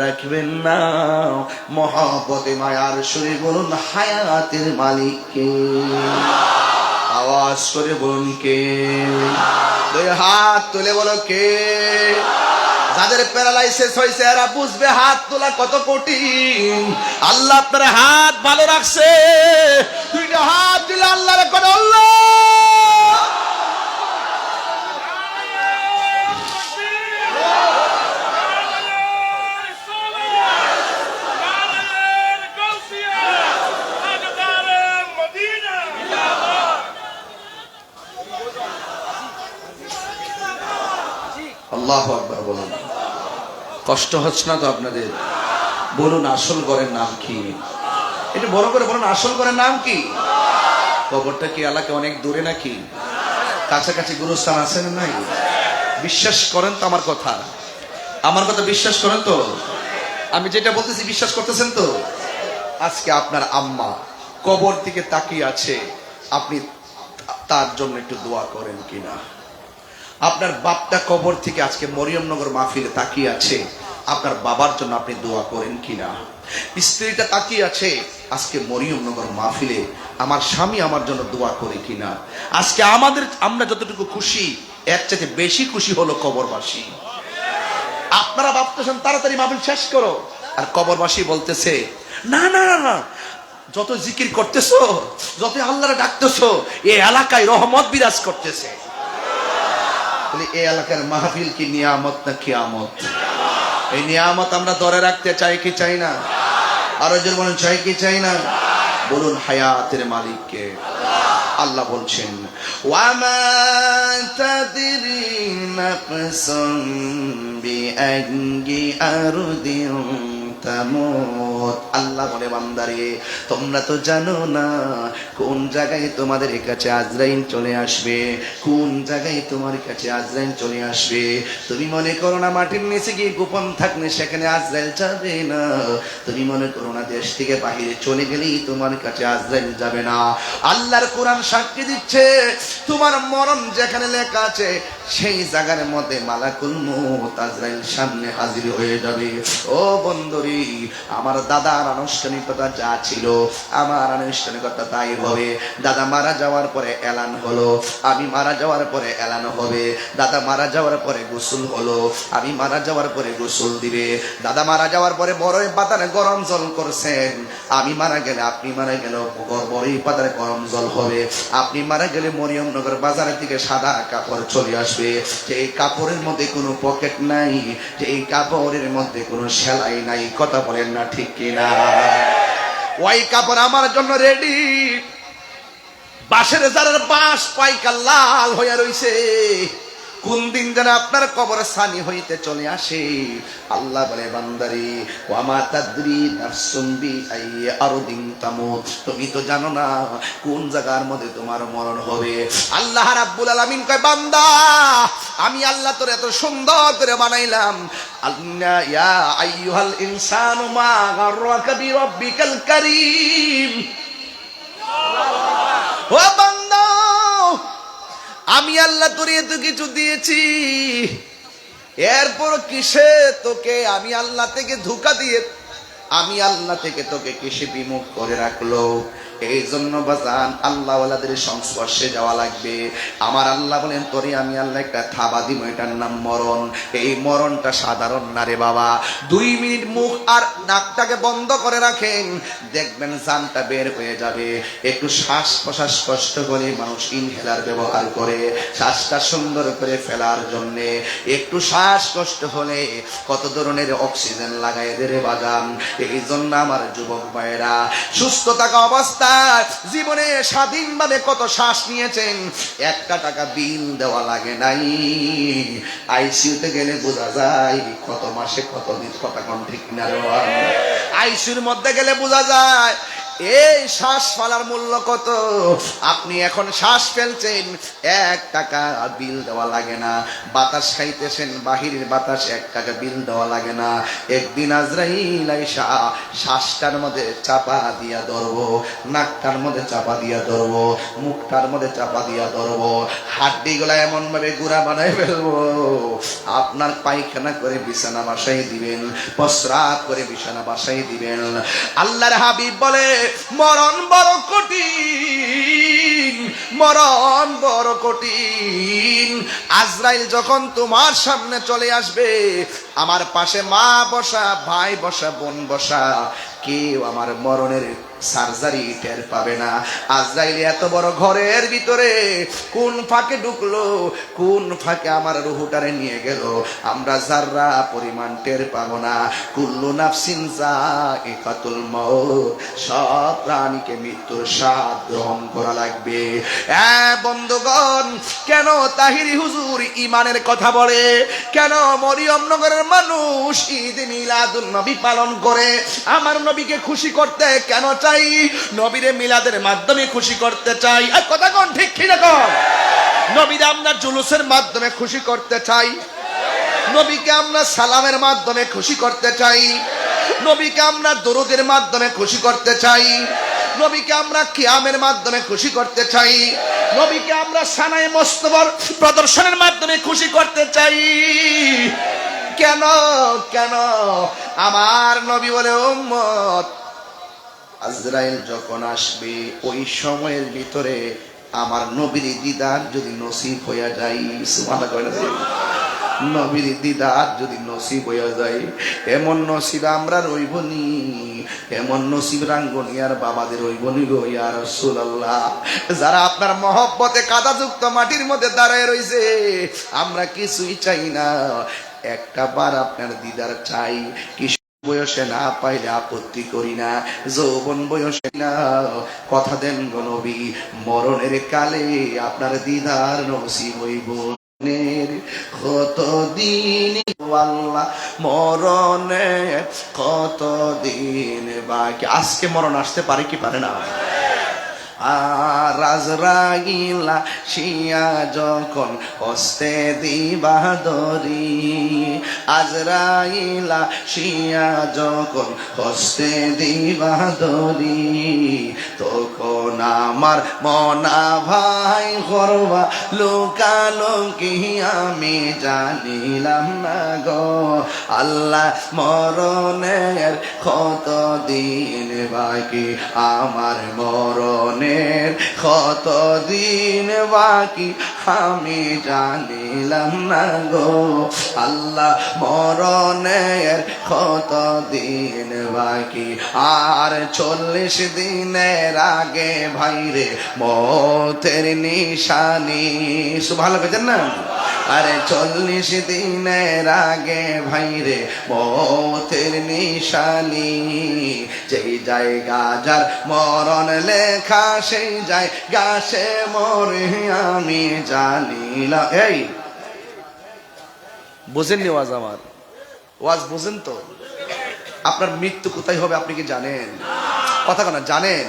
রাখবেন না, মহব্বতে মায়ার সুরে বলুন হায়াতের মালিককে। আওয়াজ করে বলুন কে? দুই হাত তুলে বলো কে? যাদের প্যারালাইসিস হয়েছে এরা বুঝবে হাত তোলা কত কঠিন। আল্লাহ আপনার হাত ভালো রাখছে, দুইটা হাত দিলে আল্লাহর করে আল্লাহ। আল্লাহু আকবার বলুন। কষ্ট হচ্ছে না তো আপনাদের? বলুন আসল ঘরের নাম কি? এটা বড় করে বলুন, আসল ঘরের নাম কি? কবরটা কি এলাকা অনেক দূরে নাকি কাছাকাছি গুরুস্থান আছে না নাই? বিশ্বাস করেন তো আমার কথা? আমার কথা বিশ্বাস করেন তো? আমি যেটা বলতেছি বিশ্বাস করতেছেন তো? আজকে আপনার আম্মা কবর দিকে তাকিয়ে আছে, আপনি তার জন্য একটু দোয়া করেন কিনা? আপনার বাপটা কবর থেকে আজকে মরিয়মনগর মাহফিলে তাকিয়ে আছে, আপনার বাবার জন্য আপনি দোয়া করেন কিনা? স্ত্রীটা তাকিয়ে আছে আজকে মরিয়মনগর মাহফিলে, আমার স্বামী আমার জন্য দোয়া করে কিনা? আজকে আমরা যতটুকু খুশি এর চাইতে বেশি খুশি হলো কবরবাসী। আপনারা ভাবতেছেন তাড়াতাড়ি মাহফিল শেষ করো, আর কবরবাসী বলতেছে না না না, যত জিকির করতেছো, যত আল্লাহরে ডাকতেছো, এই এলাকায় রহমত বিরাজ করতেছে। এই এলাকার মাহফিল কি নিয়ামত না কিয়ামত? এই নিয়ামত আমরা ধরে রাখতে চাই কি চাই না? আরো জোরে বলুন, চাই কি চাই না? বলুন হায়াতের মালিককে। আল্লাহ বলছেন ওয়ামা তাদরি নাফসুন বিআইয়ি আরদিন তামুত। আল্লাহ বলে বান্দারে তোমরা তো জানো না কোন জায়গায় তোমাদের কাছে আজরাইল চলে আসবে, কোন জায়গায় তোমার কাছে আজরাইল চলে আসবে। তুমি মনে করো না মাটির নিচে গিয়ে গোপন থাকলে সেখানে আজরাইল যাবে না, তুমি মনে করো না দেশ থেকে বাহিরে চলে গেলেই তোমার কাছে আজরাইল যাবে না। আল্লাহর কোরআন সাক্ষী দিচ্ছে তোমার মরণ যেখানে লেখা আছে সেই জায়গার মধ্যে মালাকুল মউত আজরাইল সামনে হাজির হয়ে যাবে। ও বন্ধুরি, আমার দাদার আনুষ্ঠানিকতা যা ছিল আমার আনুষ্ঠানিকতা তাই হবে। দাদা মারা যাওয়ার পরে এলান হলো, আমি মারা যাওয়ার পরে এলান হবে। দাদা মারা যাওয়ার পরে গোসল হলো, আমি মারা যাওয়ার পরে গোসল দিবে। দাদা মারা যাওয়ার পরে বড়ই পাতারে গরম জল করছেন, আমি মারা গেলে আপনি মারা গেল বড়ই পাতারে গরম জল হবে। আপনি মারা গেলে মরিয়মনগর বাজারের থেকে সাদা কাপড় চলে আসবে, যে এই কাপড়ের মধ্যে কোনো পকেট নাই, যে এই কাপড়ের মধ্যে কোনো সেলাই নাই। কথা বলেন না ঠিক কিনা? ওই কাপড় আমার জন্য রেডি। বাঁশের জারের বাঁশ পাইকা লাল হইয়া রইছে, কোন দিন যেন আপনার কবরে সানি হইতে চলে আসে। আল্লাহ বলে বান্দারি ওয়ামা তাদরি নাফসুম বিআইয়ি আরদিন তামুত, তুমি তো জানো না কোন জায়গার মধ্যে তোমার মরণ হবে। আল্লাহ রাব্বুল আলামিন কয় বান্দা আমি আল্লাহ তোর এত সুন্দর করে বানাইলাম। আল্লাহ ইয়া আইয়ুহাল ইনসানু মা গাররাকা বিরাব্বিকাল কারীম। ও বান্দা আমি আল্লাহ তোরে এত কিছু দিয়েছি, এরপর কিসে তোকে আমি আল্লাহ থেকে ধোঁকা দিয়ে, আমি আল্লাহ থেকে তোকে কিসে বিমুখ করে রাখলো? এই জন্য বাজান আল্লাহওয়ালাদের সংস্পর্শে যাওয়া লাগবে। আমার আল্লাহ বলেন তোরে আমি আল্লাহ একটা থাবা দিব, এটার নাম মরণ। এই মরণটা সাধারণ না রে বাবা। 2 মিনিট মুখ আর নাকটাকে বন্ধ করে রাখেন, দেখবেন জানটা বের হয়ে যাবে। একটু শ্বাস প্রশ্বাস কষ্ট করে মানুষ ইনহেলার ব্যবহার করে শ্বাসটা সুন্দর করে ফেলার জন্যে। একটু শ্বাস কষ্ট হলে কত ধরনের অক্সিজেন লাগাই রে বাজান। এই জন্য আমার যুবক ভাইয়েরা, সুস্থ থাকা অবস্থা জীবনে স্বাধীনভাবে কত শ্বাস নিয়েছেন, 1 টাকা বিল দেওয়া লাগে নাই। আইসিইউতে গেলে বোঝা যায় কত মাসে কত দিন কথা কোন ঠিক না। আইসিইউর মধ্যে গেলে বোঝা যায় এই শ্বাস ফেলার মূল্য কত। আপনি এখন শ্বাস ফেলছেন, 1 টাকা বিল দেওয়া লাগে না। বাতাস খাইতেছেন, বাহিরের বাতাস 1 টাকা বিল দেওয়া লাগে না। একদিন আজরাইল আইসা শ্বাসটার মধ্যে চাপা দিয়া ধরবো, নাকটার মধ্যে চাপা দিয়া ধরবো, মুখটার মধ্যে চাপা দিয়া ধরবো, হাড্ডিগুলা এমন ভাবে গুড়া বানাই ফেলবো, আপনার পায়খানা করে বিছানা বাসাই দিবেন, প্রস্রাব করে বিছানা বাসাই দিবেন। আল্লাহর হাবিব বলে মরণ বড় কঠিন, মরণ বড় কঠিন। আজরাইল যখন তোমার সামনে চলে আসবে, আমার পাশে মা বসা, ভাই বসা, বোন বসা, কেউ আমার মরণের সার্জারি টের পাবে না। আজরাইল এত বড় ঘরের ভিতরে কোন ফাঁকে ঢুকলো, কোন ফাঁকে আমার রুহুটারে নিয়ে গেল, আমরা যাররা পরিমাণ টের পাবো না। কুল্লু নাফসিন যায়িকাতুল মউত, সব প্রাণীকে মৃত্যুর স্বাদ গ্রহণ করা লাগবে। বন্ধুগণ, কেন তাহিরি হুজুর ইমানের কথা বলে, কেন মরিয়মনগরের মানুষ ঈদ মিলাদুন নবী পালন করে? আমার নবীকে খুশি করতে কেন চাই? নবীরে মিলাদের মাধ্যমে খুশি করতে চাই। আর কথা কোন ঠিক কি না কোন? নবীরে আমরা জুলুসের মাধ্যমে খুশি করতে চাই, নবীকে আমরা সালামের মাধ্যমে খুশি করতে চাই, নবীকে আমরা দরুদের মাধ্যমে খুশি করতে চাই, নবীকে আমরা কিয়ামের মাধ্যমে খুশি করতে চাই, নবীকে আমরা সানায়ে মোস্তফার প্রদর্শনের মাধ্যমে খুশি করতে চাই। কেন কেন? আমার নবী বলে উম্মত আজরাইল যখন আসবে ওই সময়ের ভিতরে আমার নবীর দিদার যদি নসিব হইয়া যায়, সুবহানাল্লাহ, নবীর দিদার যদি নসিব হইয়া যায়, এমন নসিব আমরা রইবনি, এমন নসিব রাঙ্গনিয়ার বাবাদের রইবনি গো ইয়া রাসূলুল্লাহ। যারা আপনার মহব্বতে কাদাযুক্ত মাটির মধ্যে দাঁড়ায় রইছে, আমরা কিছুই চাই না, একটা বার আপনার দিদার চাই। বয়সে না পাইলে আপত্তি করি না, যৌবন বয়সে না, কথা দেন গো নবী, মরণের কালে আপনার দিদার নসিব হইব। কতদিন আল্লাহ মরণের কতদিন বাকি। আজকে মরণ আসতে পারে কি পারে না? আর আজরাইলা শিয়া যখন হস্তে দিবা দরি, আজরাইলা শিয়া যখন হস্তে দিবা দরি, তখন আমার মনা ভাই করবা লোকালোকি আমি জানিলাম না গো। আল্লাহ মরণের কতদিন বাকি, আমার মরণের কতদিন বাকি আমি জানিলাম না গো। আল্লাহ মরণের কতদিন বাকি, আর 40 দিনের আগে ভাইরে মতের নিশানি। সুবহানাল্লাহ বুঝেন না? আরে 40 দিনের আগে ভাইরে মতের নিশানি, যেই জায়গা যার মরণ লেখা সেই জায়গা সে মরে আমি জানিলাম। এই বুঝেননি ওয়াজ? আমার ওয়াজ বুঝেন তো? আপনার মৃত্যু কোথায় হবে আপনি কি জানেন? কথা কেন জানেন?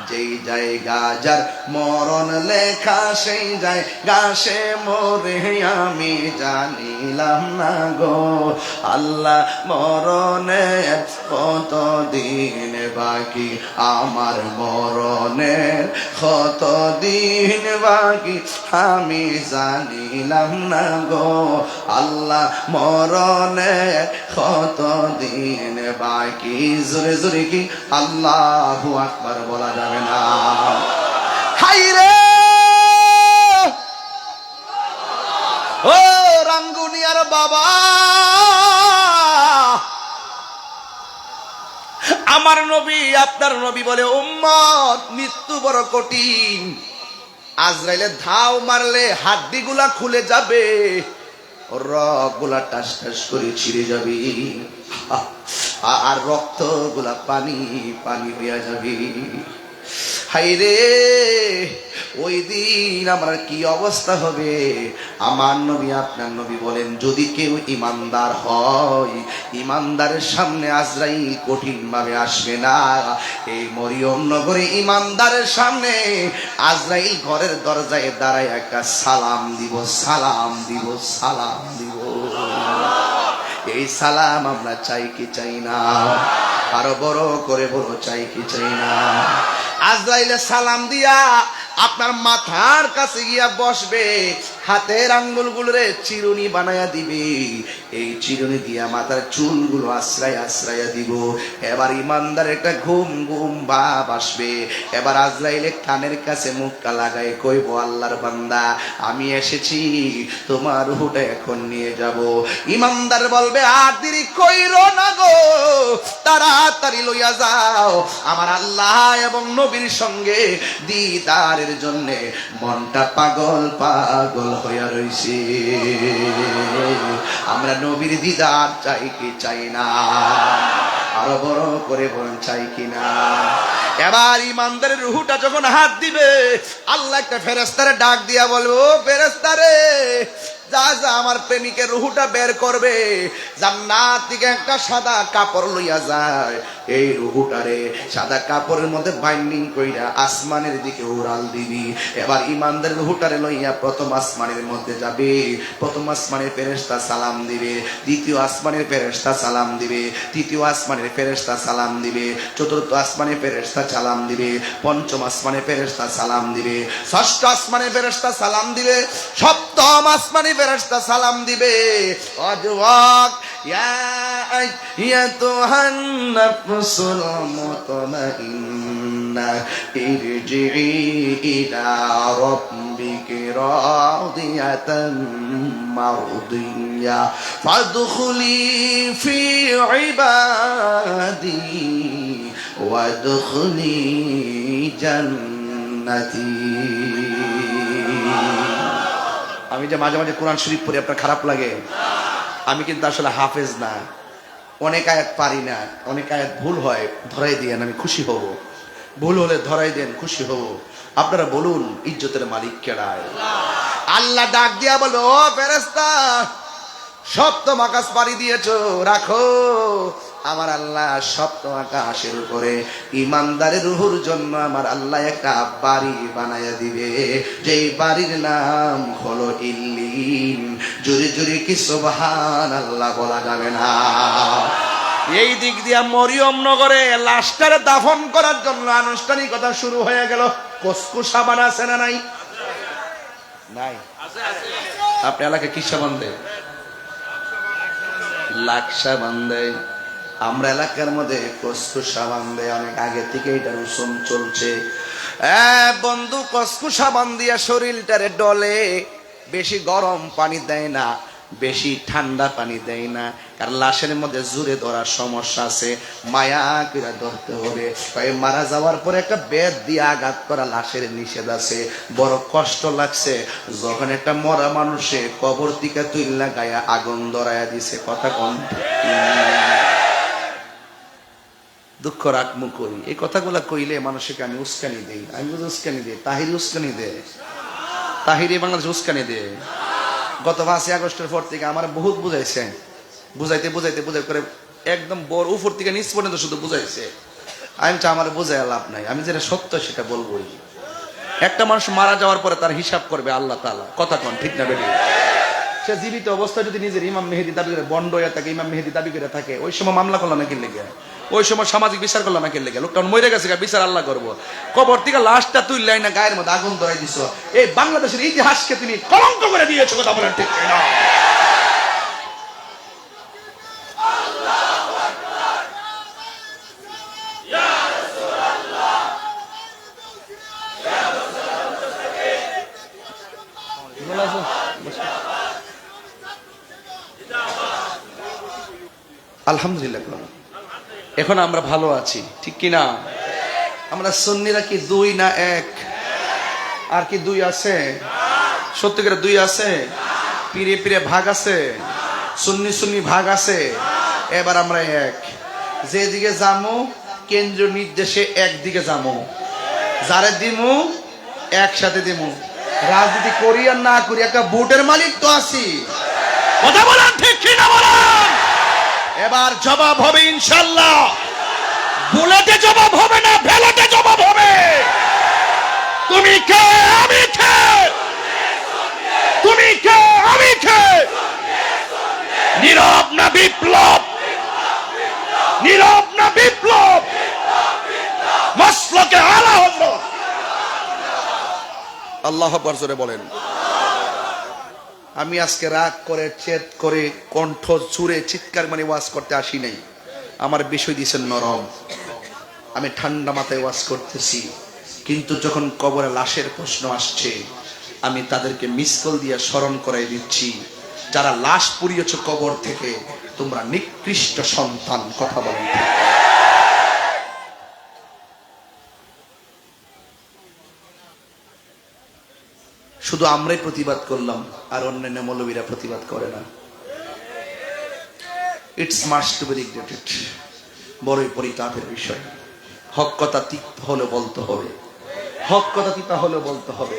যেই জায়গা যার মরণ লেখা সেই জায়গা সে মরে আমি জানিলাম না গো আল্লাহ মরণের কত দিন বাকি আমার মরণের কত দিন বাকি আমি জানিলাম না গো আল্লাহ মরণের কত দিন বাকি জোরে জোরে কি আল্লাহু আকবার বলা যাবে না হাইরে ও রাঙ্গুনিয়ার বাবা আমার নবী আপনার নবী বলে উম্মত মৃত্যু বড় কঠিন আজরাইলে ধাও মারলে হাড্ডিগুলা খুলে যাবে রগগুলা টাস টাস করে ছিঁড়ে যাবে আর রক্ত গুলা পানি পানি হইয়া যাবে হাইরে ওই দিন আমার কি অবস্থা হবে আমার নবী আপনার নবী বলেন যদি কেউ ইমানদার হয় ইমানদারের সামনে আজরাইল কঠিন ভাবে আসবে না এই মরিয়ম নগরে ইমানদারের সামনে আজরাইল ঘরের দরজায় দাঁড়ায় একটা সালাম দিব সালাম দিব সালাম দিব এই সালাম আমরা চাই কি চাই না আরো বড় করে বড় চাই কি চাই না আজরাইলে সালাম দিয়া আপনার মাথার কাছে গিয়া বসবে হাতের আঙ্গুলগুলোরে চিরুনি বানায়া দিবে এই চিরুনি দিয়া মাথার চুলগুলো আশ্রয়া দিব এবার ইমানদার একটা ঘুম ঘুম ভাব আসবে এবার আজরাইলে কানের কাছে মুখটা লাগায় কইব আল্লাহর বান্দা আমি এসেছি তোমার রূহটা এখন নিয়ে যাব ইমানদার বলবে আর দেরি কইরো না গো তাড়াতাড়ি লইয়া যাও আমার আল্লাহ এবং নবীর সঙ্গে দিদারের জন্য মনটা পাগল পাগল হইয়া রইছে আমরা নবীর দিদার চাই কি চাই না আরো বড় করে বলেন চাই কিনা এবার ইমানদারের রুহটা যখন হাত দিবে আল্লাহ একটা ফেরেশতারে ডাক দিয়া বলবে ও ফেরেশতারে যা যা আমার প্রেমিকের রুহটা বের করবে জান্নাত থেকে একটা সাদা কাপড় লইয়া যায় এই রুহটারে সাদা কাপড়ের মধ্যে বাইন্ডিং কইরা আসমানের দিকে উড়াল দিবি এবার ইমানদারের রুহটারে লইয়া প্রথম আসমানের মধ্যে যাবে প্রথম আসমানের ফেরেশতা সালাম দিবে দ্বিতীয় আসমানের ফেরেশতা সালাম দিবে তৃতীয় আসমানের ফেরেশতা সালাম দিবে চতুর্থ আসমানের ফেরেশতা সালাম দিবে পঞ্চম আসমানের ফেরেশতা সালাম দিবে ষষ্ঠ আসমানের ফেরেশতা সালাম দিবে সপ্তম আসমানের ফেরেশতা সালাম দিবে অজওয়াক ইয়া আইয়াতুহান নাফসুল মুতমাইন্না ইরজিই ইলা রাব্বিকি রাদিয়াতাম মারদিয়া ফাদখুলি ফি ইবাদি ওয়াদখুলি জান্নাতি আমি যে মাঝে মাঝে কোরআন শরীফ পড়ি আপনার খারাপ লাগে আমি কিন্তু আসলে হাফেজ না অনেক আয়াত পারি না অনেক আয়াত ভুল হয় ধরাই দিয়েন আমি খুশি হব ভুল হলে ধরাই দেন খুশি হব আপনারা বলুন ইজ্জতের মালিক কেডায় আল্লাহ ডাক দিয়া বলো ও ফেরেশতা সপ্তম আকাশ পাড়ি দিয়েছো রাখো আমার আল্লাহ সপ্তম আকাশের উপরে ইমানদারের রুহুর জন্য আমার আল্লাহ একটা বাড়ি বানায়া দিবে যেই বাড়ির নাম হলো ইল্লিন জোরে জোরে কি সুবহানাল্লাহ বলা যাবে না এই দিক দিয়া মরিয়ম নগরে লাশটারে দাফন করার জন্য আনুষ্ঠানিকতা শুরু হয়ে গেল কসকু সাবান আছে না নাই নাই আপনি এলাকায় কি সাবান দেয় লাখ সাবান দেয় আমরা এলাকার মধ্যে কসকু সাবান দেয় অনেক আগে থেকে এটা রসুন চলছে বন্ধু কসকু সাবান দিয়া শরীরটারে ডলে বেশি গরম পানি দেয় না বেশি ঠান্ডা পানি দেয় না কারণ লাশের মধ্যে জুড়ে ধরার সমস্যা আছে মায়া করে ধরতে হবে মারা যাওয়ার পরে একটা বেদ দিয়ে আঘাত করা লাশের নিষেধ আছে বড় কষ্ট লাগছে যখন একটা মরা মানুষে কবর থেকে তুইলা গায়ে আগুন ধরাইয়া দিছে কথা কোন দুঃখ রাখমু করি এই কথাগুলা কইলে মানুষকে আমি উস্কানি দিই আমি উস্কানি দিই তাহির উস্কানি দে তাহির বাংলাদেশ উস্কানি দে গত 5 আগস্টের পর থেকে আমার বহুত বুঝাইছে বুঝাইতে বুঝাইতে বুঝাই করে একদম বড় উপর থেকে নিচ পর্যন্ত শুধু বুঝাইছে আমি আমার বোঝায় লাভ নাই, আমি যেটা সত্য সেটা বলবোই। একটা মানুষ মারা যাওয়ার পরে তার হিসাব করবে আল্লাহ তাআলা, কথা কোন ঠিক না বেটি? সে জীবিত অবস্থায় যদি নিজের ইমাম মেহেদী দাবি করে, বন্ড হয়ে থাকে, ইমাম মেহেদী দাবি করে থাকে, ওই সময় মামলা করলো না কিনলে গিয়া, ওই সময় সামাজিক বিচার করলো না কিনলে গিয়া, লোকটা মরে গেছে, বিচার আল্লাহ করবো। কবর থেকে লাশটা তুললাই না, গায়ের মধ্যে আগুন ধরাই দিছো। এই বাংলাদেশের ইতিহাসকে তুমি কলঙ্ক করে দিয়েছো, কথা বলেন ঠিক না? আলহামদুলিল্লাহ, এখন আমরা ভালো আছি, ঠিক কিনা? আমরা সুন্নিরা কি দুই না এক? আর কি দুই আছে? সত্যি করে দুই আছে? পীরে পীরে ভাগ আছে, সুন্নি সুন্নি ভাগ আছে। এবার আমরা এক, যেদিকে যামু কেন্দ্রীয় নির্দেশে একদিকে যামু, যারে দিমু একসাথে দিমু। রাজনীতি করি আর না করি, একটা ভোটের মালিক তো আছি, কথা বলেন ঠিক কিনা বলেন? এবার জবাব হবে ইনশাআল্লাহ। বুলেটে জবাব হবে না, ভেলোটে জবাব হবে। তুমি কে আমি কে, তুমি কে আমি কে, নীরব না বিপ্লব, নীরব না বিপ্লব, মাসলকে আলা হযরত। আল্লাহু আকবার জোরে বলেন। আমি আজকে রাগ করে, চেত করে, কণ্ঠ চুরে চিৎকার মানে ওয়াজ করতে আসি নাই। আমার বিষয় দিয়েছেন নরম, আমি ঠান্ডা মাথায় ওয়াজ করতেছি। কিন্তু যখন কবরে লাশের প্রশ্ন আসছে, আমি তাদেরকে মিস কল দিয়ে স্মরণ করাই দিচ্ছি, যারা লাশ পুড়িয়েছ কবর থেকে, তোমরা নিকৃষ্ট সন্তান, কথা বলেন। শুধু আমরাই প্রতিবাদ করলাম আর অন্যান্য মৌলবীরা প্রতিবাদ করে না। It's must to be regretted. বড়ই পরিতাপের বিষয়। হক কথা তিক্ত হলে বলতে হবে, হক কথা তিতা হলে বলতে হবে।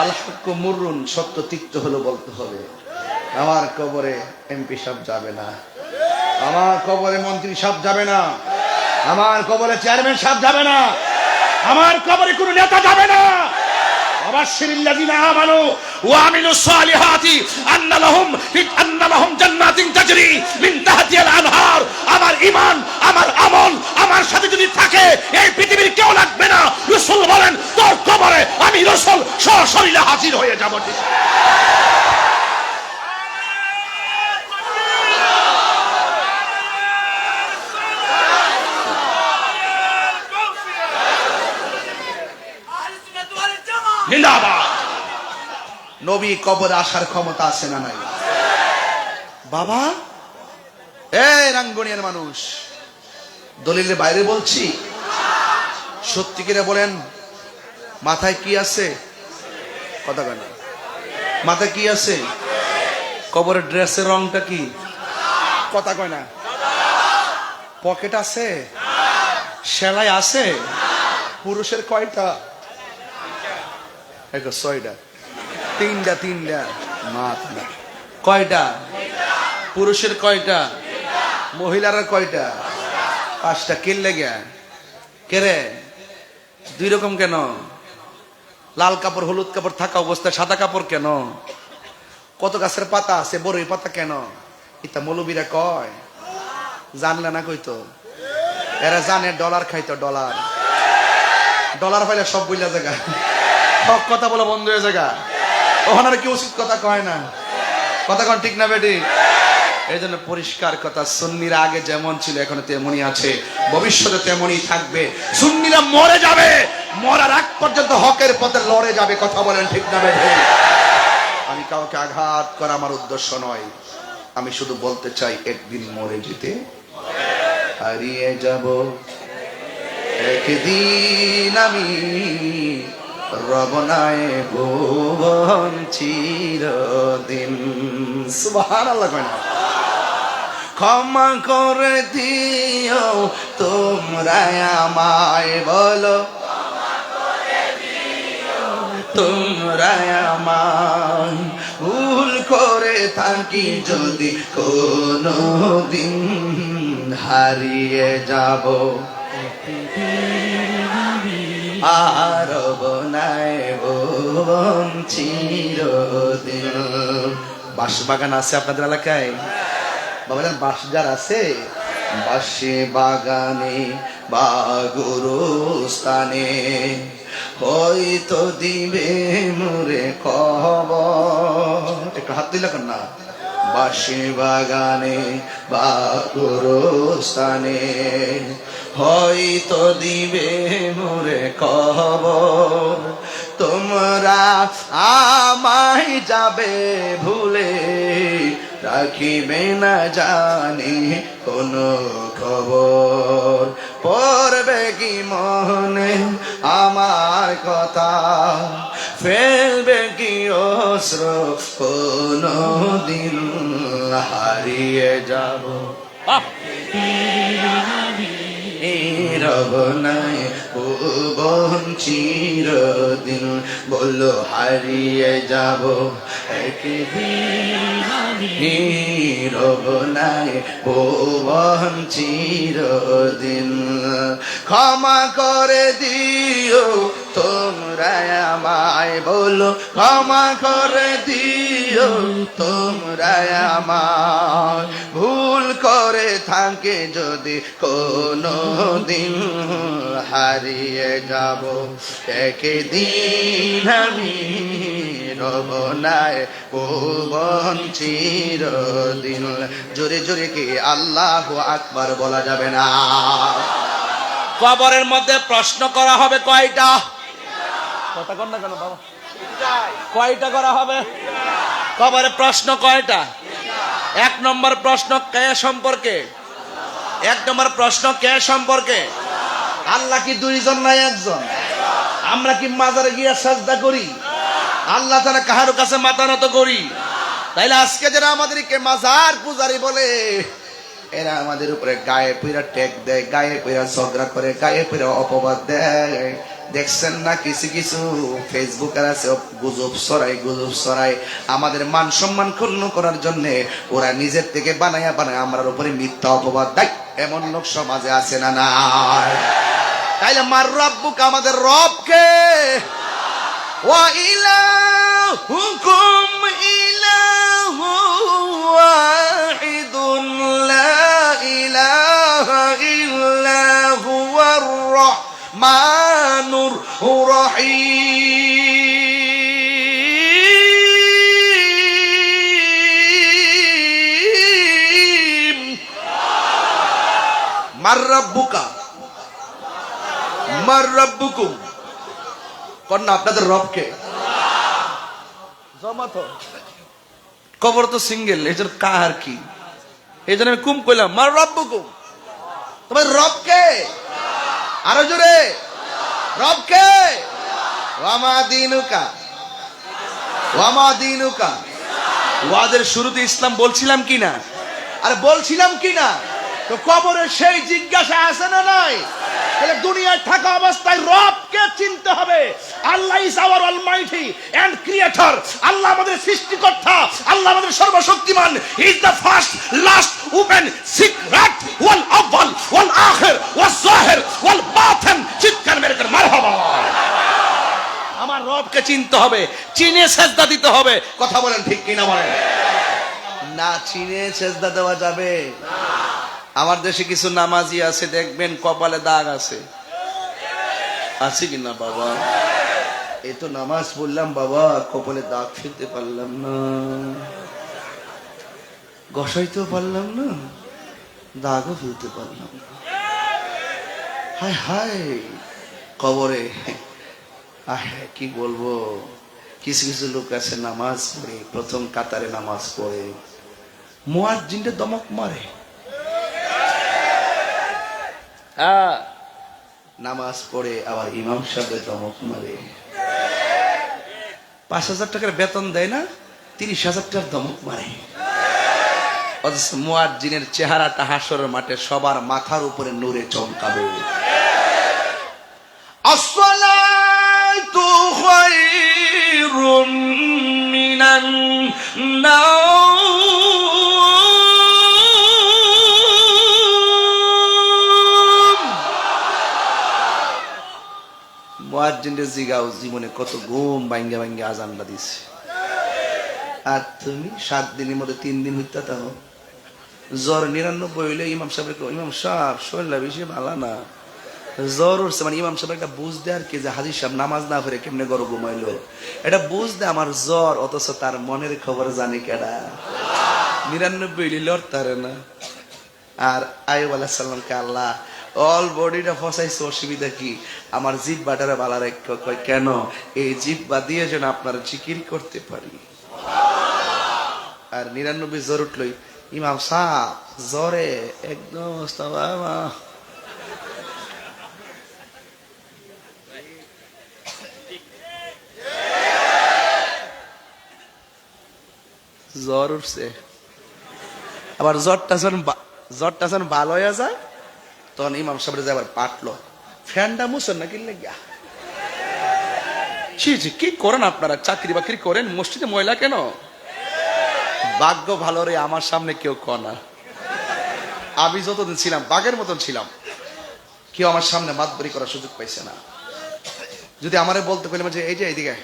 আল হক মুররুন, সত্য তিক্ত হলে বলতে হবে। আমার কবরে এমপি সাহেব যাবে না, আমার কবরে মন্ত্রী সাহেব যাবে না, আমার কবরে চেয়ারম্যান সাহেব যাবে না, আমার কবরে কোনো নেতা যাবে না। আবাশশিরিল্লাযিনা আমানু ওয়া আমিলুস সালিহাতি আন্না লাহুম জান্নাতিন তাজরি মিন তাহতিহাল আনহার। আমার ঈমান, আমার আমল আমার সাথে যদি থাকে, এই পৃথিবীর কেউ লাগবে না। রাসূল বলেন, তোর কবরে আমি রাসূল সশরীরে হাজির হয়ে যাব। নবী কবরে আসার ক্ষমতা আছে না নাই? বাবা এই রাঙ্গুনিয়ার মানুষ, দলিলের বাইরে বলছি, সত্যি করে বলেন, মাথায় কি আছে? কথা কেন? মাথায় কি আছে? কবরের ড্রেসের রংটা কি? কথা কয় না। পকেট আছে? সেলাই আছে? পুরুষের কয়টা? ছয়টা, তিনটা, তিনটা মাথা। কয়টা? পুরুষের কয়টা? মহিলারা কয়টা? পাঁচটা। কিনলে গিয়া কেরে দুই রকম কেন? লাল কাপড় হলুদ কাপড় থাকা অবস্থায় সাদা কাপড় কেন? কত গাছের পাতা আছে, বড়ই পাতা কেন? এটা মৌলবীরা কয়, জানলে না কইতো। এরা জানে ডলার খাইতো, ডলার ডলার পাইলে সব বইলা জায়গা, সব কথা বলা বন্ধ হয়ে জায়গা। ওখানে কি উচিত কথা কয় না, কথা কন ঠিক না বেটি? এই জন্য পরিষ্কার কথা, সুন্নিরা আগে যেমন ছিল এখনো তেমনই আছে, ভবিষ্যতে তেমনই থাকবে। সুন্নিরা মরে যাবে, মরার আগ পর্যন্ত হকের পথে লড়ে যাবে, কথা বলেন ঠিক না বেটি? আমি কাউকে আঘাত করা আমার উদ্দেশ্য নয়, আমি শুধু বলতে চাই, একদিন মরে যেতে হারিয়ে যাব, একদিন আমি রবনায় ভুবন চিরদিন। সুবহানাল্লাহ। কয় না? ক্ষমা করে দিও তোমরা আমায়, বলো তোমরা আমায়, ভুল করে থাকি যদি কোনো দিন হারিয়ে যাব, আর বনায় ভুবন চিরদিন। বাঁশ বাগান আছে আপনাদের এলাকায়? বাবা জান বাঁশ যার আছে, বাঁশে বাগানে বা গুরুস্থানে হয়তো দিবে মোরে খবর। একটু হাত দিল না। বাঁশে বাগানে বা গুরুস্থানে হয়তো দিবে মোরে খবর। তোমরা আমায় যাবে ভুলে, রাখিবে না জানি কোনো খবর। পড়বে কি মনে আমার কথা, ফেলবে কি অস্ত্র কোনো দিন হারিয়ে যাব। রব নাই ভুবন চিরদিন, বলো হারিয়ে যাব একদিন। রব নাই ভুবন চিরদিন, ক্ষমা করে দিও তোমরা আমায়, বলো ক্ষমা করে দিও তোমরা আমায়। ভুল করে থাকে যদি কোনো দিন, হারিয়ে যাব একদিন আমি। রব নাই ভুবন চিরদিন। জোরে জোরে কি আল্লাহু আকবার বলা যাবে না? কবরের মধ্যে প্রশ্ন করা হবে কয়টা? কথা কন না কেন বাবা? কয়টা করা হবে কবরে? প্রশ্ন কয়টা? এক নম্বর প্রশ্ন কে সম্পর্কে? এক নম্বর প্রশ্ন কে সম্পর্কে? আল্লাহ কি দুইজন না একজন? আমরা কি মাজারে গিয়ে সাজদা করি? আল্লাহ তাআলা কাহার কাছে মাথা নত করি? তাইলে আজকে যারা আমাদেরকে মাজার পূজারি বলে, এরা আমাদের উপরে গায়ে পইরা টেক দেয়, গায়ে পইরা ঝগড়া করে, গায়ে পইরা অপবাদ দেয়। দেখছেন না কিছু কিছু ফেসবুকের আছে গুজব ছড়াই আমাদের মান সম্মান ক্ষুণ্ণ করার জন্য। ওরা নিজের থেকে বানায়া আমরার উপরে মিথ্যা অপবাদ দেয়। এমন লোক সমাজে আছে না নাই? তাইলে মার রব্বুক, আমাদের রবকে। ওয়া ইলাহুকুম ইলাহু ওয়াহিদুন লা ইলাহা ইল্লা হুয়ার রহমানুর রহিম। মার রব্বুকা, মার রব্বুকুম। কন্যা আপনাদের রবকে? জমাত কবর তো সিঙ্গেল, এই জন্য কার কি, এই জন্য আমি কুম কইলাম মার রব্বুকুম। তোমার রবকে? আরো জোরে, রবকে। ওয়ামা দিনুকা, ওয়ামা দিনুকা। ওয়াদের শুরুতে ইসলাম বলছিলাম কিনা? আরে বলছিলাম কিনা? তো কবরে সেই জিজ্ঞাসা আছে না নাই? তাহলে দুনিয়ায় থাকা অবস্থায় রবকে চিনতে হবে। Allah is our almighty and creator. আল্লাহ আমাদের সৃষ্টিকর্তা, আল্লাহ আমাদের সর্বশক্তিমান। He is the first, last, open, secret, ওয়াল আউয়াল, ওয়াল আখির, ওয়াল যাহির, ওয়াল বাতিন। চিৎকার মেরে করে মারহাবা। আমার রবকে চিনতে হবে, চিনে সেজদা দিতে হবে। কথা বলেন ঠিক কিনা বলেন? না চিনে সেজদা দেওয়া যাবে না। আমার দেশে কিছু নামাজি আছে, দেখবেন কপালে দাগ আছে। আছে কিনা বাবা? এই তো নামাজ পড়লাম বাবা, কপালে দাগ ফেলতে পারলাম না, ঘষাইতেও পারলাম না, দাগও ফেলতে পারলাম না। হায় হায় কবরে। কি বলবো, কিছু কিছু লোক আছে নামাজ পড়ে, প্রথম কাতারে নামাজ পড়ে, মুয়াজ্জিনকে দমক মারে। নামাজ পড়ে আবার ইমাম সাহেব ধমক মারে। 5,000 টাকার বেতন দেয় না, 30,000 টাকার ধমক মারে। অথচ মুয়াজ্জিনের চেহারাটা হাসরের মাঠে সবার মাথার উপরে নূরে চমকাবে। আসসালাতু খায়রুম মিনান নাওম। মুয়াজ্জিনের জিগাও জীবনে কত ঘুম ভাঙ্গে ভাঙ্গে আজানটা দিছে, আর তুমি 7 দিনের মধ্যে 3 দিন হইতা তাও জ্বর 99 হইলে ইমাম সাহেব ইমাম সাহেব শরীরটা বেশি ভালো না, জ্বর উঠছে, মানে ইমাম সাহেব একটা বুঝ দেয় আর কি যে হাজির সাহেব নামাজ না পড়ে কেমনে গরু ঘুমাইলো, এটা বুঝ দেয় আমার জ্বর, অথচ তার মনের খবর জানে কেডা? 99 হইলে লড়তারে না। আর আইয়ুব আলাইহিস সালামকে আল্লাহ অল বডিটা ফসাইছে, অসুবিধা কি? আমার জিহ্বাটারে বালা রাখা, কয় কেন? এই জিহ্বা দিয়ে যেন আপনার জিকির করতে পারি। আর 99 জ্বর উঠলই ইমাম সাহেব জ্বরে একদম জ্বর উঠছে, আবার জ্বরটা যখন ভালো হয়ে যায় তখন ইমাম সাহেব যে আবার পাটলো, ফ্যানটা মুছেন না কিনলে গিয়া কি করেন আপনারা? চাকরি বাকরি করেন, মসজিদে ময়লা কেন? ভাগ্য ভালো রে, আমার সামনে কেউ কনা। আমি যতদিন ছিলাম বাঘের মতন ছিলাম, কেউ আমার সামনে মাতবরি করার সুযোগ পাইছে না। যদি আমারে বলতে পারলাম যে এই যে এইদিকে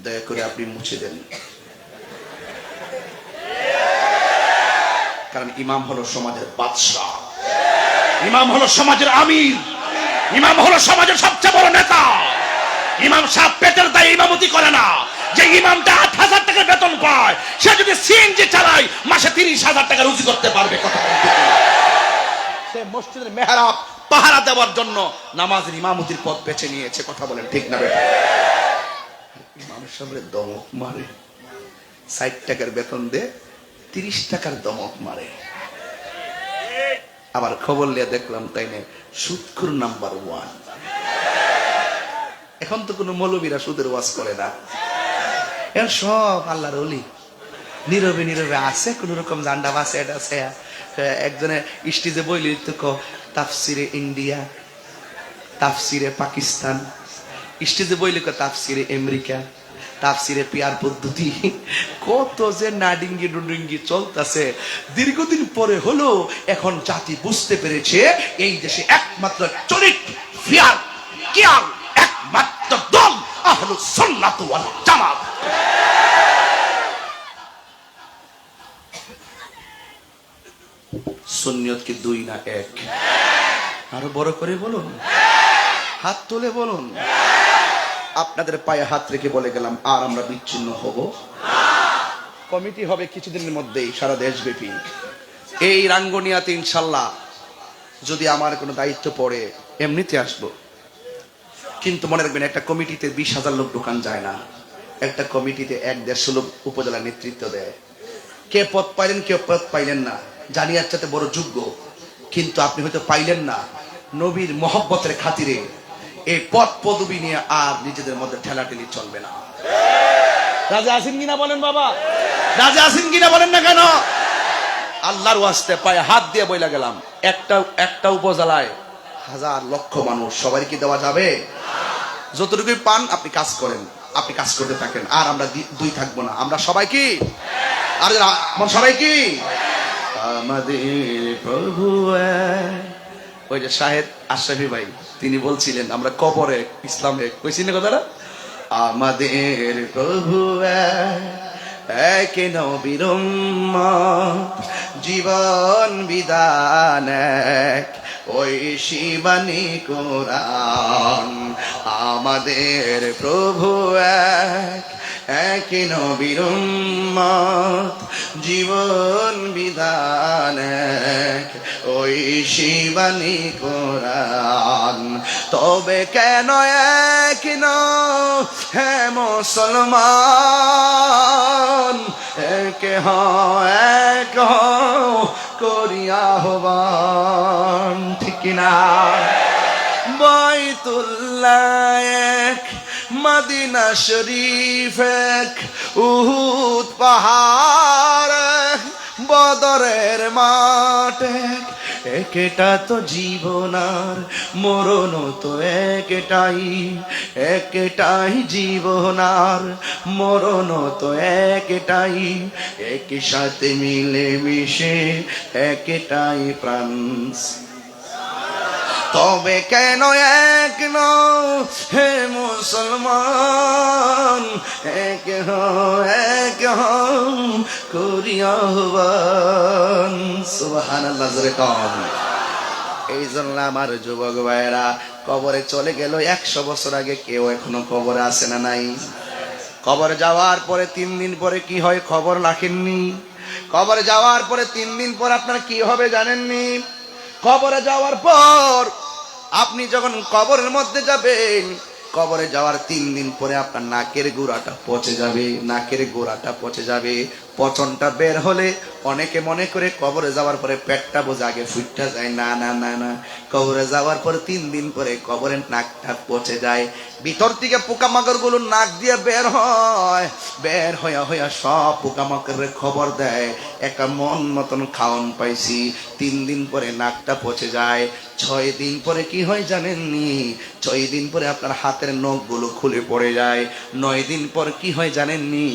দয়া করে আপনি মুছে দেন, কারণ ইমাম হলো সমাজের বাদশা, ইমাম হলো সমাজের আমির, ইমাম হলো সমাজের সবচেয়ে বড় নেতা। ইমাম সাহেব পেটের দায়ে ইমামতি করে না। যে ইমামটা 8,000 টাকা বেতন পায়, সে যদি সিএনজি চালায় মাসে 30,000 টাকা রুজি করতে পারবে। কথা বলতে সে মসজিদের মেহরাব পাহারা দেওয়ার জন্য নামাজের ইমামতির পথ বেছে নিয়েছে। কথা বলেন ঠিক না বেটা? ইমামের সামনে দমক মারে, 60 টাকার বেতন দে 30 টাকার দমক মারে। আবার খবর নিয়ে দেখলাম তাই না, সুদখোর নাম্বার 1। এখন তো কোনো মৌলবীরা সুদের ওয়াজ করে না, এখন সব আল্লাহর ওলি নীরবে নীরবে আছে, কোন রকম জান্ডা বাসে এটা আছে। একজনে স্টেজে বইলি তো তাফসিরে ইন্ডিয়া, তাফসিরে পাকিস্তান, স্টেজে বইলি তাফসিরে আমেরিকা, তাফসিরে পিয়ার পদ্ধতি, কত যে নাডিঙ্গি ডুডিঙ্গি চলতেছে। দীর্ঘদিন পরে হলো এখন জাতি বুঝতে পেরেছে এই দেশে একমাত্র চরিত্র ফিয়ার কিয়ার একমাত্র দল আহলুস সুন্নাত ওয়াল জামাত। সুন্নিয়ত কি 2 না 1? আরো বড় করে বলুন, হাত তুলে বলুন। আপনাদের পায়ে হাত রেখে বলে গেলাম, আর আমরা বিচ্ছিন্ন হব না। কমিটি হবে কিছুদিনের মধ্যেই সারা দেশব্যাপী। এই রাঙ্গনিয়াতে ইনশাল্লাহ যদি আমার কোনো দায়িত্ব পড়ে এমনিতে আসব, কিন্তু মনে রাখবেন একটা কমিটিতে 20,000 লোক ঢোকান যায় না। একটা কমিটিতে 1-150 লোক উপজেলা নেতৃত্ব দেয়। কে পদ পাইলেন, কেউ পদ পাইলেন না, জানিয়ার চাইতে বড় যোগ্য, কিন্তু আপনি হয়তো পাইলেন না। নবীর মহব্বতের খাতিরে এই পদ পদবি নিয়ে আর নিজেদের মধ্যে ঠেলাঠেলি চলবে না। রাজা আসেন কিনা বলেন বাবা, রাজা আসেন কিনা বলেন না কেন? আল্লাহর ওয়াস্তে পায়ে হাত দিয়ে বইলা গেলাম, একটা উপজেলায় 1,000 লক্ষ মানুষ, সবাই কি দেওয়া যাবে? যতটুকুই পান আপনি কাজ করেন, আপনি কাজ করতে থাকেন। আর আমরা 2 থাকবো না, আমরা সবাই কি, আর সবাই কি আমাদের প্রভু। ওই যে শাহেদ আশরাফি ভাই তিনি বলছিলেন, আমরা কবরে ইসলামে কইছিলেন কথাটা, আমাদের প্রভু এক নবীর উম্মত, জীবন বিধান এক, ওই শিবানী কোরআন। আমাদের প্রভু এক নবীর উম্মত, জীবন বিধান এক, ওই শিবানী কোরআন। তবে কেন এক হে মুসলমান, এক এক করিয়া আহ্বান, ঠিক কিনা? বাইতুল্লাহ এক, মদিনা শরীফ এক, উহুদ পাহাড় এক, বদরের মাঠ এক, একটা তো জীবনার মরণ তো একটাই, একটাই জীবনার মরণ তো একটাই, একই সাথে মিলে মিশে একটাই প্রাণ। তবে কেন এক নও হে মুসলমান, এক করি আহ্বান। সুবহানাল্লাহ, জোরে কম। এই জন্য আমার যুবক ভাইয়েরা, কবরে চলে গেল 100 বছর আগে, কেউ এখনো কবরে আছে না নাই? কবরে যাওয়ার পরে 3 দিন পরে কি হয় খবর রাখেননি? কবরে যাওয়ার পরে 3 দিন পর আপনার কি হবে জানেননি? কবরে যাওয়ার পর আপনি যখন কবরের মধ্যে যাবেন, কবরে যাওয়ার 3 দিন পরে আপনার নাকের গোড়াটা পচে যাবে, নাকের গোড়াটা পচে যাবে। পচনটা বের হলে অনেকে মনে করে কবরে যাওয়ার পরে পেটটা বোঝা আগে ফুটটা যায়। না না না না, কবরে যাওয়ার পরে 3 দিন পরে কবরের নাকটা পচে যায়। ভিতর থেকে পোকামাকড় গুলো নাক দিয়ে বের হয়, বের হইয়া সব পোকামাকড়ের খবর দেয় একটা মন মতন খাওন পাইছি। 3 দিন পরে নাকটা পচে যায়। 6 দিন পরে কি হয় জানেননি? 6 দিন পরে আপনার হাতের নখগুলো খুলে পড়ে যায়। 9 দিন পর কি হয় জানেননি?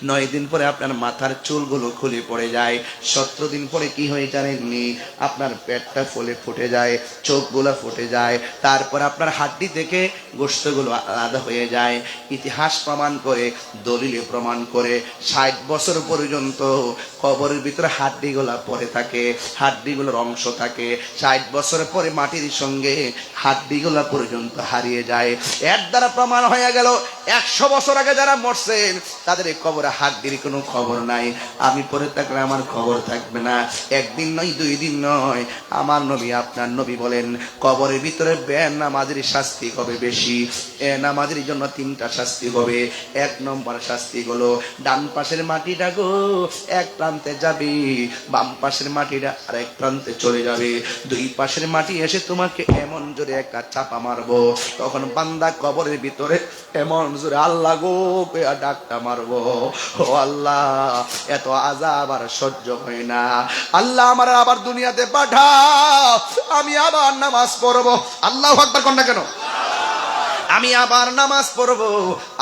9 দিন পরে আপনার মাথার চুলগুলো খুলে পড়ে যায়। 17 দিন পরে কি হয় জানেননি? আপনার পেটটা ফুটে যায়, চোখগুলো ফুটে যায়। তারপর আপনার হাড্ডি থেকে গোশতগুলো আলাদা হয়ে যায়। ইতিহাস প্রমাণ করে, দলিলে প্রমাণ করে 60 বছর পর্যন্ত কবরের ভিতরে হাড্ডিগুলা পড়ে থাকে, হাড্ডিগুলোর অংশ থাকে। 60 বছর পরে মাটির সঙ্গে হাড্ডিগুলা পর্যন্ত হারিয়ে যায়। এর দ্বারা প্রমাণ হয়ে গেল 100 বছর আগে যারা মরছেন তাদের কবরে হাড্ডির কোনো খবর নাই। আমি পরে থাকলে আমার খবর থাকবে না। একদিন নয়, 2 দিন নয়, আমার নবী আপনার নবী বলেন কবরের ভিতরে বেনামাজির শাস্তি হবে বেশি। নামাজের জন্য 3টা শাস্তি হবে। 1 নম্বর শাস্তি হলো ডান পাশের মাটিটা গো এক প্রান্তে যাবে, বাম পাশের মাটিটা আরেক প্রান্তে চলে যাবে। 2 পাশের মাটি এসে তোমাকে এমন জোরে একটা চাপা মারবো, তখন বান্দা কবরের ভিতরে এমন জোরে আল্লাহ গো ডাকটা মারবো, ও আল্লাহ এত আযাব আর সহ্য হয় না, আল্লাহ আমার আবার দুনিয়াতে পাঠাও, আমি আবার নামাজ পড়বো। আল্লাহু আকবার কোন না কেন? আমি আবার নামাজ পড়বো।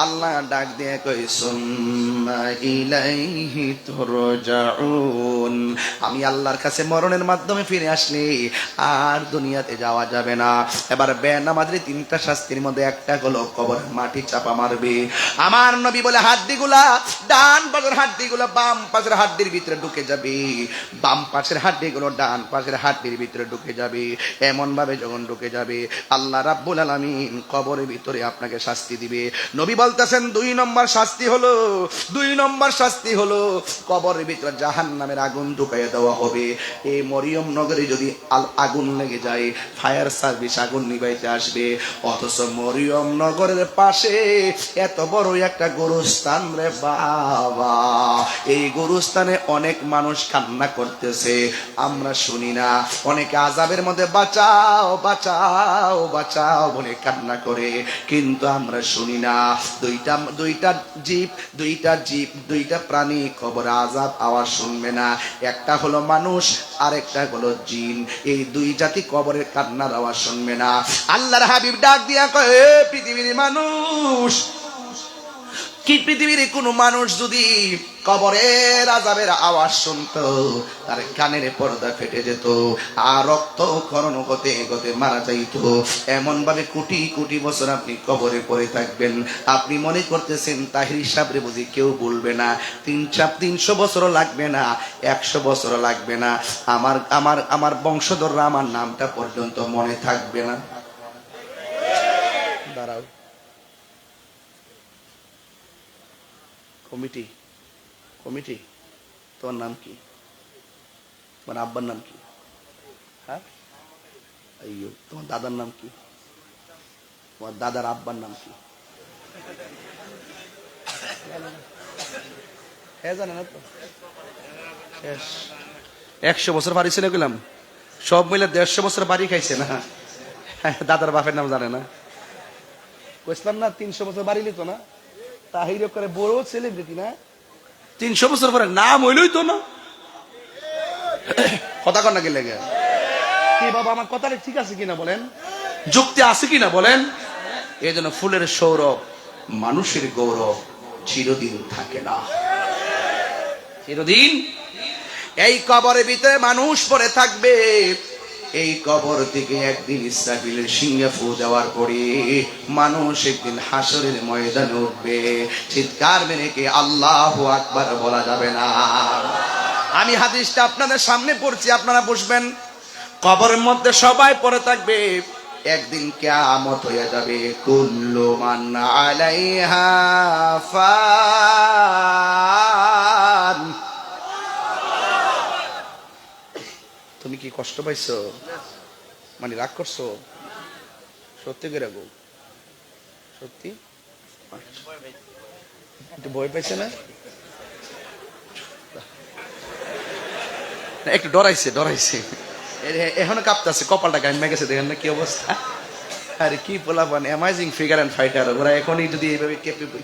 আল্লাহ ডাক দিয়ে কই সুম্মা ইলাইহি তুরজাউন, আমি আল্লাহর কাছে মরণের মাধ্যমে ফিরে আসলে আর দুনিয়াতে যাওয়া যাবে না। এবার বেনামাজির 3টা শাস্তির মধ্যে একটা হলো কবরের মাটি চাপা মারবে। আমার নবী বলে হাড্ডিগুলা ডান পাশের হাড্ডিগুলা বাম পাশের হাড্ডির ভিতরে ঢুকে যাবে, বাম পাশের হাড্ডিগুলো ডান পাশের হাড্ডির ভিতরে ঢুকে যাবে। এমন ভাবে যখন ঢুকে যাবে আল্লাহ রাব্বুল আলামিন কবরের ভিতরে আপনাকে শাস্তি দিবে। নবী বলতেছেন 2 নম্বর শাস্তি হলো, 2 নম্বর শাস্তি হলো কবরের ভিতরে জাহান্নামের আগুন ঢুকাইয়া দেওয়া হবে। এই মরিয়ম নগরে যদি আগুন লেগে যায়, ফায়ার সার্ভিস আগুন নিভাইতে আসবে, অথচ মরিয়ম নগরের পাশে এত বড় একটা গোরস্থান রে বাবা, এই গোরস্থানে অনেক মানুষ কান্না করতেছে, আমরা শুনি না। অনেকে আযাবের মধ্যে বাঁচাও বাঁচাও বাঁচাও বলে কান্না করে, কিন্তু আমরা শুনি না। দুইটা প্রাণী কবরে আযাব আওয়াজ শুনবে না, একটা হলো মানুষ আর একটা হলো জিন। এই 2 জাতি কবরের কান্নার আওয়াজ শুনবে না। আল্লাহর হাবিব ডাক দিয়া কয়, হে পৃথিবীর মানুষ, কি পৃথিবীর কোন মানুষ যদি কবরের আযাবের আওয়াজ শুনতো তার কানের পর্দা ফেটে যেত আর রক্ত ক্ষরণ হতে হতে মারা যাইত। এমন ভাবে কোটি কোটি বছর আপনি কবরে পড়ে থাকবেন। আপনি মনে করতেছেন তাহির সাহেব বুঝি কেউ বলবে না? 300 বছরও লাগবে না, 100 বছরও লাগবে না, আমার আমার আমার বংশধররা আমার নামটা পর্যন্ত মনে থাকবে না। দাঁড়াও, কমিটি তোমার নাম কি? তোমার আব্বার নাম কি? হ্যাঁ, আইয়ো, তোমার দাদার নাম কি? তোমার দাদার আব্বার নাম কি? হ্যাঁ, জানে না তো। 100 বছর বাড়ি ছিল গেলাম, সব মিলে 150 বছর বাড়ি খাইছে না, দাদার বাপের নাম জানে না। বুঝলাম না, 300 বছর বাড়ি নিত না, তাহির করে বড় সেলিব্রিটি না, 300 বছর পরে নাম হইলই তো না। কথা কর না গেলে কি বাবা, আমার কথাটা ঠিক আছে কিনা বলেন, যুক্তি আছে কিনা বলেন। এই জন্য ফুলের সৌরভ মানুষের গৌরব চিরদিন থাকে না, চিরদিন। এই কবরের ভিতরে মানুষ পড়ে থাকবে, এই কবর থেকে একদিন ইসরাফিলের সিংহে ফু দেওয়ার পরে মানুষ একদিন হাসরের ময়দানে উঠবে, চিৎকার মেরে কে আল্লাহু আকবার বলা যাবে না। আমি হাদিসটা আপনাদের সামনে পড়ছি, আপনারা বসবেন। কবরের মধ্যে সবাই পড়ে থাকবে, একদিন কিয়ামত হয়ে যাবে। কুল্লু মান আলাইহা ফান। তুমি কি কষ্ট পাইছো? মানে রাগ করছো? সত্যি করে গো, সত্যি একটু ভয় পাইছে না? একটু ডরাইছে ডরাইছে, এখনো কাঁপতেছে, কপালটা গাইমা গেছে, দেখেন না কি অবস্থা। আরে কি পোলাপান, অ্যামাজিং ফিগার অ্যান্ড ফাইটার। ওরা এখনই যদি এইভাবে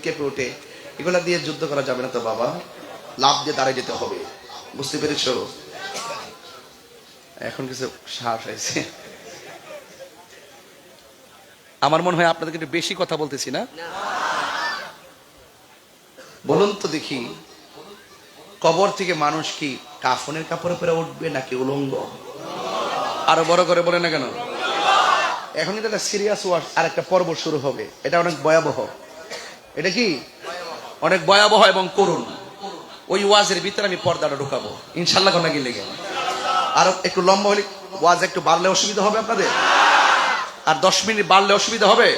কেঁপে ওঠে, এগুলা দিয়ে যুদ্ধ করা যাবে না তো বাবা, লাভ দিয়ে দাঁড়িয়ে যেতে হবে, বুঝতে পেরেছ? এখন কিছু সাহস হয়েছে। আমার মনে হয় আপনাদেরকে একটু বেশি কথা বলতেছি না? বলুন তো দেখি, কবর থেকে মানুষ কি কাফনের কাপড়ে পরে উঠবে নাকি উলঙ্গ? আরো বড় করে বলে না কেন? এখন কিন্তু একটা সিরিয়াস ওয়ার্ড, আর একটা পর্ব শুরু হবে, এটা অনেক ভয়াবহ। এটা কি অনেক ভয়াবহ এবং করুণ। ওই ওয়াজের ভিতরে আমি পর্দাটা ঢুকাবো ইনশাল্লাহ। কোন গিয়ে লেগে আরো একটু লম্বা হলে, ওয়াজ একটু বাড়লে অসুবিধা হবে আপনাদের, আর 10 মিনিট বাড়লে অসুবিধা হবে।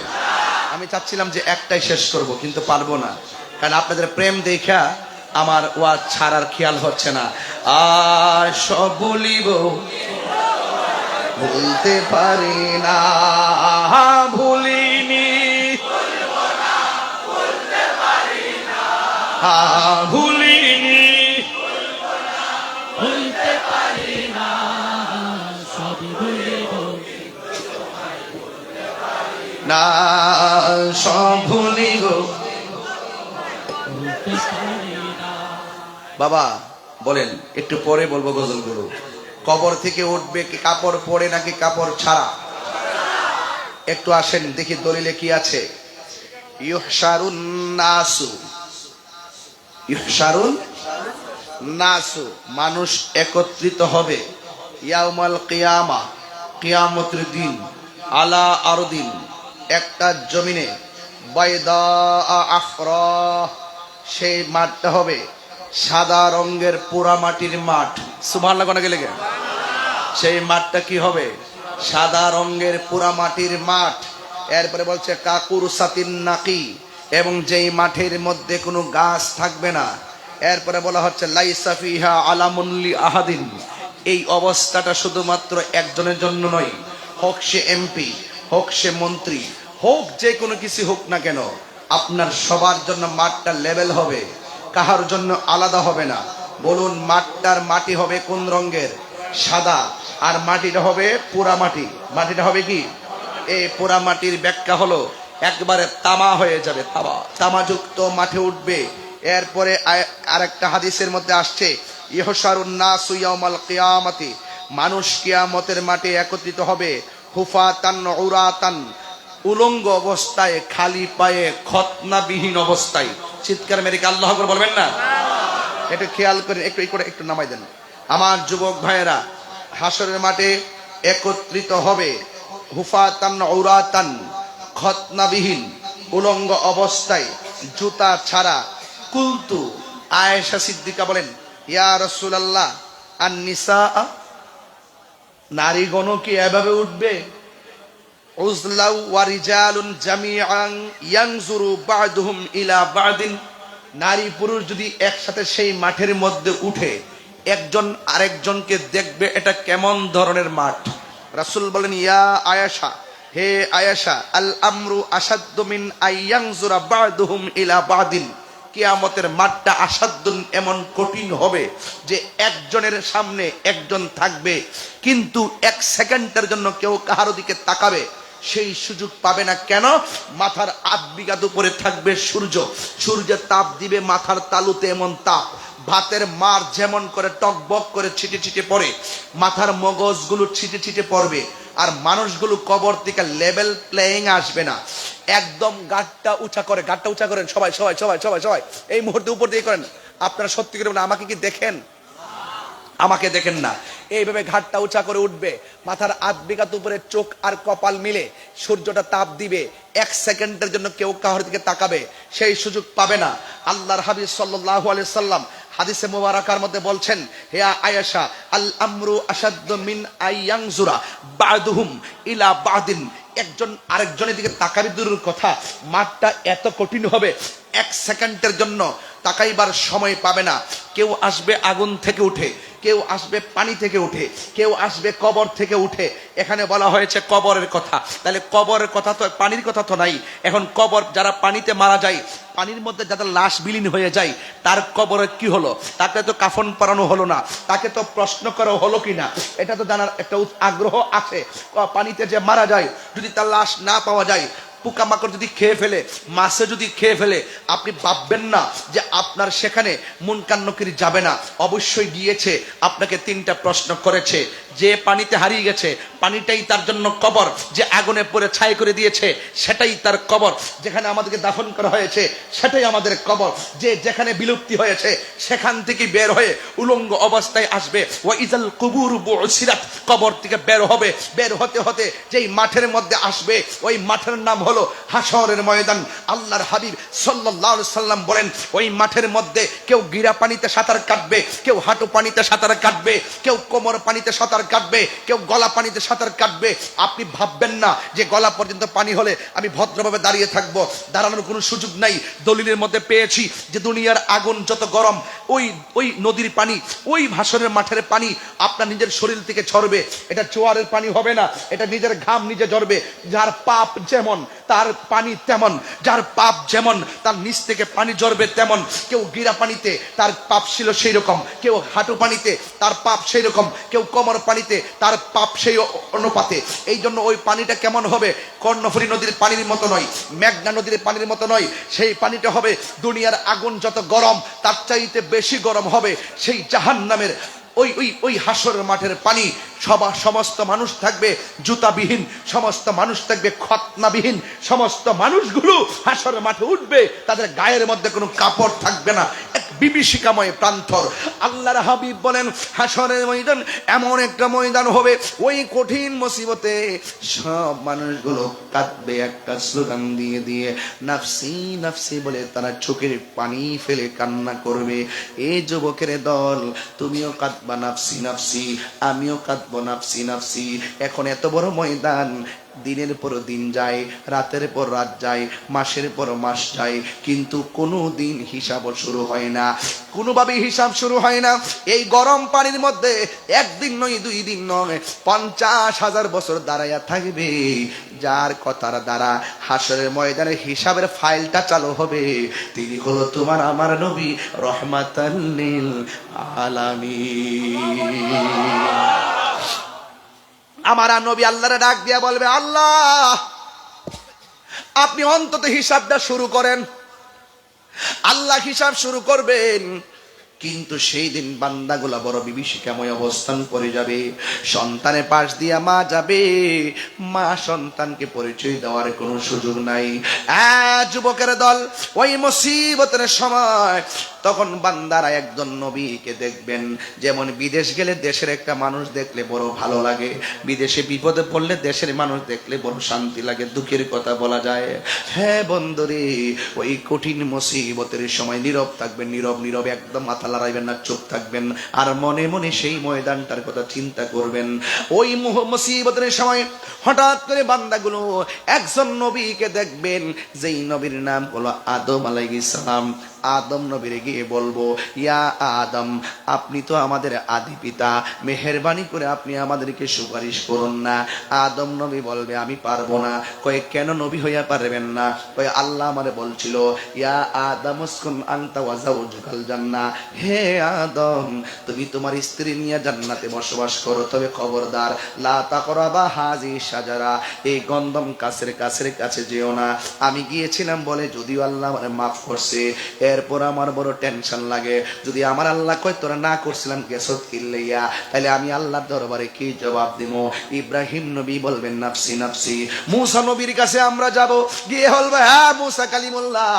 আমি চাচ্ছিলাম যে একটাই শেষ করব, কিন্তু পারবো না, কারণ আপনাদের প্রেম দেখা আমার ওয়াজ ছাড়ার খেয়াল হচ্ছে না। আর সব বলিব ভুলতে পারি না, ভুলিনি ভুলিনি ভুলতে পারি না, সবই ভুলিব না, সব ভুলিব। ভুলতে পারি না। বাবা বলেন, একটু পরে বলবো গজলগুলো। কবর থেকে উঠবে কি কাপড় পরে নাকি কাপড় ছাড়া? একটু আসেন দেখি দলিলে কি আছে। ইউহশারুন নাসু, ইউহশারুন নাসু, মানুষ একত্রিত হবে। ইয়াউমাল কিয়ামা, কিয়ামতের দিন। আলা আরদিন, একটা জমিনে। বাইদা আফরা, সেই মাঠটা হবে সাদা রঙের পোড়া মাটির মাঠ। সুবহানাল্লাহ কোনা গেলে, সেই মাঠটা কি হবে? সাদা রঙের পোড়া মাটির মাঠ। এরপরে বলছে কাকুর সাতিন নাকি, এবং যেই মাঠের মধ্যে কোনো গাছ থাকবে না। এরপরে বলা হচ্ছে লাইসা ফিহা আলামুন লি আহাদিন, এই অবস্থাটা শুধুমাত্র একজনের জন্য নয়, হোক সে এমপি, হোক সে মন্ত্রী, হোক যে কোনো কিছু হোক না কেন, আপনার সবার জন্য মাঠটা লেভেল হবে, কাহার জন্য আলাদা হবে না। বলুন, মাঠটার মাটি হবে কোন রঙের? সাদা। আর মাটিটা হবে পোড়া মাটি। মাটিটা হবে কি? এই পোড়া মাটির ব্যাখ্যা হলো একবারে তামা হয়ে যাবে, তামাযুক্ত মাঠে উঠবে। এরপরে আরেকটা হাদিসের মধ্যে আসছে ইহশারুন নাসু ইয়াউমাল কিয়ামাতি, মানুষ কিয়ামতের মাঠে একত্রিত হবে। হুফাতান উরাতান, উলঙ্গ অবস্থায়, খালি পায়ে, খতনাবিহীন অবস্থায়। চিৎকার মেরে কি আল্লাহু আকবার বলবেন না? একটু খেয়াল করেন, একটু নামাই দেন আমার যুবক ভাইয়েরা। হাসরের মাঠে একত্রিত হবে হুফাতান উরাতান, খতনাবিহীন, উলঙ্গ অবস্থায়, জুতা ছাড়া। কুলতু, আয়েশা সিদ্দিকা বলেন, ইয়া রাসূলুল্লাহ, আন-নিসা, নারীগণ কি এভাবে উঠবে? উজলাউ ওয়া রিজালুন জামিআন ইয়ানজুরু বা'দুহুম ইলা বা'দিন, নারী পুরুষ যদি একসাথে সেই মাঠের মধ্যে উঠে, একজন আরেকজনকে দেখবে এটা কেমন ধরনের মাঠ। রাসূল বলেন, ইয়া আয়েশা, হে আয়েশা, আল আমরু আসাদ্দু মিন আইয়ানজুরা বা'দুহুম ইলা বা'দিন, কিয়ামতের মাঠটা আসাদ্দুন, এমন কঠিন হবে যে একজনের সামনে একজন থাকবে, কিন্তু 1 সেকেন্ডের জন্য কেউ কাহার দিকে তাকাবে সেই সুযোগ পাবে না। কেন? মাথার 8 বিঘা উপরে থাকবে সূর্য, সূর্যের তাপ দিবে মাথার তালুতে, এমন তাপ, ভাতের মার যেমন করে টকবক করে ছিটে ছিটে পড়ে, মাথার মগজগুলো ছিটে ছিটে পড়বে। আর মানুষগুলো কবর থেকে লেভেল প্লেইং আসবে না, একদম গাটটা উঁচা করেন সবাই সবাই সবাই সবাই সবাই এই মুহূর্তে উপর দিয়ে করেন। আপনারা সত্যি করে বলেন, আমাকে কি দেখেন? আমাকে দেখেন না, এইভাবে ঘাটটা উঁচা করে উঠবে, মাথার আধ বিঘাত উপরে চোখ আর কপাল মিলে সূর্যটা তাপ দিবে, 1 সেকেন্ডের জন্য কেউ কাহার দিকে তাকাবে সেই সুযোগ পাবে না। আল্লাহর হাবিব সাল্লাল্লাহু আলাইহি সাল্লাম হাদিসে মুবারাকার মধ্যে বলছেন, হে আয়েশা, আল আমরু আশাদ্দু মিন আইয়ানজুরা বা'দুহুম ইলা বা'দিন, একজন আরেকজনের দিকে তাকাবি দূরের কথা, মাঠটা এত কঠিন হবে 1 সেকেন্ডের জন্য তাকাইবার সময় পাবে না। কেউ আসবে আগুন থেকে উঠে, কেউ আসবে পানি থেকে উঠে, কেউ আসবে কবর থেকে উঠে। এখানে বলা হয়েছে কবরের কথা, তাহলে কবরের কথা তো, পানির কথা তো নাই। এখন কবর, যারা পানিতে মারা যায়, পানির মধ্যে যাদের লাশ বিলীন হয়ে যায়, তার কবরে কি হলো? তাকে তো কাফন পরানো হলো না, তাকে তো প্রশ্ন করা হলো কিনা, এটা তো জানার একটা আগ্রহ আছে। পানিতে যে মারা যায়, যদি তার লাশ না পাওয়া যায়, পোকামাকড় যদি খেয়ে ফেলে, মাছে যদি খেয়ে ফেলে, আপনি ভাববেন না যে আপনার সেখানে মুনকার নকির যাবে না। অবশ্যই গিয়েছে, আপনাকে 3টা প্রশ্ন করেছে। যে পানিতে হারিয়ে গেছে, পানিটাই তার জন্য কবর। যে আগুনে পড়ে ছাই করে দিয়েছে, সেটাই তার কবর। যেখানে আমাদেরকে দাফন করা হয়েছে, সেটাই আমাদের কবর। যে যেখানে বিলুপ্তি হয়েছে, সেখান থেকে বের হয়ে উলঙ্গ অবস্থায় আসবে। ওয়া ইজাল কুবুর বুসিরাত, কবর থেকে বের হবে। বের হতে হতে যেই মাঠের মধ্যে আসবে, ওই মাঠের নাম হলো হাশরের ময়দান। আল্লাহর হাবিব সাল্লাল্লাহু আলাইহি সাল্লাম বলেন, ওই মাঠের মধ্যে কেউ গিরা পানিতে সাঁতার কাটবে, কেউ হাঁটু পানিতে সাঁতার কাটবে, কেউ কোমর পানিতে সাঁতার কাটবে, কেউ গলা পানিতে সাঁতার কাটবে। আপনি ভাববেন না যে গলা পর্যন্ত পানি হলে আমি ভদ্রভাবে দাঁড়িয়ে থাকবো, দাঁড়ানোর কোনো সুযোগ নাই। দলিলের মধ্যে পেয়েছি যে দুনিয়ার আগুন যত গরম, ওই নদীর পানি, ওই ভাষণের মাঠের পানি আপনার নিজের শরীর থেকে ঝরবে। এটা জোয়ারের পানি হবে না, এটা নিজের ঘাম নিজে ঝরবে। যার পাপ যেমন তার পানি তেমন, যার পাপ যেমন তার নিচ থেকে পানি ঝরবে তেমন। কেউ গিরা পানিতে তার পাপ ছিল সেই রকম, কেউ হাঁটু পানিতে তার পাপ সেই রকম, কেউ কোমর পানিতে তার পাপ সেই অনুপাতে। এই জন্য ওই পানিটা কেমন হবে? কর্ণফুলী নদীর পানির মতো নয়, মেঘনা নদীর পানির মতো নয়। সেই পানিটা হবে দুনিয়ার আগুন যত গরম, তার চাইতে বেশি গরম হবে সেই জাহান্নামের ওই হাসরের মাঠের পানি। সমস্ত মানুষ থাকবে জুতাবিহীন, সমস্ত মানুষ থাকবে খতনাবিহীন, সমস্ত মানুষগুলো হাসরের মাঠে উঠবে, তাদের গায়ের মধ্যে কোনো কাপড় থাকবে না, এক বিভীষিকাময় প্রান্তর। আল্লাহর হাবিব বলেন, হাসরের ময়দান এমন একটা ময়দান হবে, ওই কঠিন মুসিবতে সব মানুষগুলো কাঁদবে একটা স্লোগান দিয়ে দিয়ে, নাফসি নাফসি বলে তারা চোখের পানি ফেলে কান্না করবে। এই যুবকের দল, তুমিও কাঁদবা নাফসি নাফসি, আমিও কাঁদবো নাফসি নাফসি। এখন এত বড় ময়দান, দিনের পর দিন যায়, রাতের পর রাত যায়, মাসের পর মাস যায়, কিন্তু কোনো দিন হিসাবও শুরু হয় না, কোনোভাবে হিসাব শুরু হয় না। এই গরম পানির মধ্যে একদিন নয়, 2 দিন নয়, 50,000 বছর দাঁড়াইয়া থাকবে। যার কথার দ্বারা হাসরের ময়দানে হিসাবের ফাইলটা চালু হবে, তিনি হলো তোমার আমার নবী রহমাতাল লিল আলামিন। আমার নবী আল্লাহরে ডাক দিয়া বলবে, আল্লাহ আপনি অন্তত হিসাবটা শুরু করেন। আল্লাহ হিসাব শুরু করবেন, কিন্তু সেই দিন বান্দাগুলা বড় বিভীষিকাময় অবস্থান করে যাবে। সন্তানের পাশ দিয়া মা যাবে, মা সন্তানকে পরিচয় দেওয়ার কোনো সুযোগ নাই। যুবকের দল, ওই মুসিবতের সময় তখন বান্দারা একজন নবীকে দেখবেন। যেমন বিদেশ গেলে দেশের একটা মানুষ দেখলে বড় ভালো লাগে, বিদেশে বিপদে পড়লে দেশের মানুষ দেখলে বড় শান্তি লাগে, দুঃখের কথা বলা যায়। হ্যাঁ বন্ধুরে, ওই কঠিন মুসিবতের সময় নীরব থাকবেন, নীরব নীরব, একদম মাথা লড়াইবেন না, চুপ থাকবেন, আর মনে মনে সেই ময়দানটার কথা চিন্তা করবেন। ওই মুসিবতের সময় হঠাৎ করে বান্দাগুলো একজন নবীকে দেখবেন, যেই নবীর নাম হলো আদম আলাইহিস সালাম। আদম নবীরে গিয়ে বলবো, ইয়া আদম, আপনি তো আমাদের আদি পিতা, মেহেরবানি করে আপনি আমাদেরকে সুপারিশ করুন না। আদম নবী বলবে, আমি পারবো না। কয়ে কেন নবী হইয়া পারবেন না? কয়ে আল্লাহ আমারে বলছিল, ইয়া আদম উসকুন আনতা ওয়া যাওজুকাল জান্নাহ, হে আদম তুমি তোমার স্ত্রী নিয়ে জান্নাতে বসবাস করো, তবে খবরদার লা তাকরাবা হাজি শাজারা, এই গন্ধম কাছের কাছে যেও না। আমি গিয়েছিলাম বলে যদিও আল্লাহ আমারে মাফ করছে, এরপর আমার বড় টেনশন লাগে, যদি আমার আল্লাহ কয় তোরা না করছিলাম গেছত কিল্লাইয়া, তাহলে আমি আল্লাহর দরবারে কি জবাব দিব? ইব্রাহিম নবী বলবেন নাফসি নাফসি। মুসা নবীর কাছে আমরা যাব, গিয়ে বলবো হ্যাঁ মুসা কালিমুল্লাহ,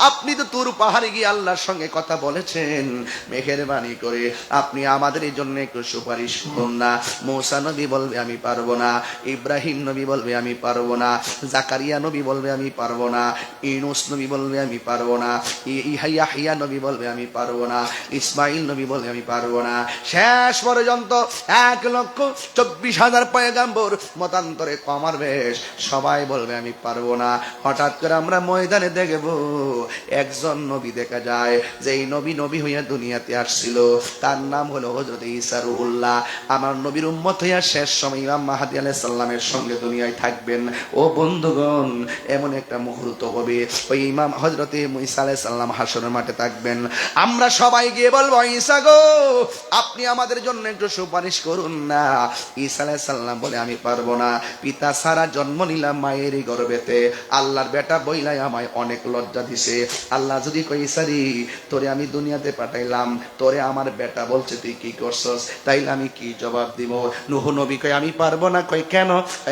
আপনি তো তুর পাহাড়ে গিয়ে আল্লাহর সঙ্গে কথা বলেছেন, মেহেরবানি করে আপনি আমাদের জন্য একটু সুপারিশ করুন না। মুসা নবী বলবে আমি পারবো না, ইব্রাহিম নবী বলবে আমি পারবো না, জাকারিয়া নবী বলবে আমি পারবো না, ইউনূস নবী বলবে আমি পারবো না, ইয়াহইয়া নবী বলবে আমি পারবো না, ইসমাইল নবী বলবে আমি পারবো না। শেষ পর্যন্ত 1,24,000 পয়গাম্বর মতান্তরে কমার বেশ সবাই বলবে আমি পারবো না। হঠাৎ করে আমরা ময়দানে দেখব একজন নবী দেখা যায়, যেই নবী হইয়া দুনিয়াতে আসছিল, তার নাম হলো হযরত ঈসা রূহুল্লাহ। আমার নবীর উম্মত হইয়া শেষ সময় ইমাম মাহদী আলাইহিস সালামের সঙ্গে দুনিয়ায় থাকবেন। ও বন্ধুগণ, এমন একটা মুহূর্ত হবে, ওই ইমাম হযরত ঈসা আলাইহিস সালাম হাসরের মাঠে থাকবেন। আমরা সবাই গিয়ে বলবো ঈসা গো, আপনি আমাদের জন্য একটু সুপারিশ করুন না। ঈসা আলাইহিস সালাম বলে আমি পারবো না, পিতা সারা জন্ম নিলাম মায়েরই গর্ভেতে, আল্লাহর বেটা বইলাই আমায় অনেক লজ্জা দিছে। আল্লাহ যদি কই ঈসা রে, তোরে আমি দুনিয়াতে পাঠাইলাম, তোরে আমার বেটা বলছে তুই কি করছস, তাইলে আমি কি জবাব দিব? নূহ নবী কই আমি পারবো না। কই কেন?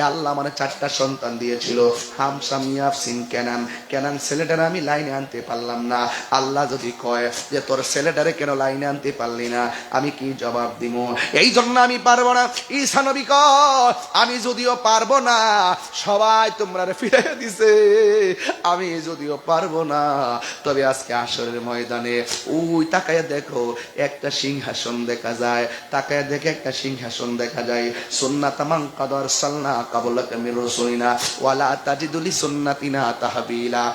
আল্লাহ আমার 4টা সন্তান দিয়েছিল, হাম শাম ইয়াফসিন কেনান, কেনান ছেলেটারে আমি লাইনে আনতে পারলাম না। আল্লাহ যদি কয় যে তোর ছেলেটারে কেন লাইনে আনতে পারলি না, আমি কি জবাব দিব? এই জন্য আমি পারবো না। ঈসা নবী কয় আমি যদিও পারবো না, সবাই তোমরা ফিরাইয়া দিছে, আমি যদিও পারবো না, তবে আজকে আসরের ময়দানে ওই তাকায়া দেখো একটা সিংহাসন দেখা যায়, তাকায়া দেখে একটা সিংহাসন দেখা যায়। সুন্নাত মান কাদ আরসালনা ক্বাবলাকা মির রাসূলিনা ওয়ালা তাজিদু লিসুন্নাতিনা তাহবিলা।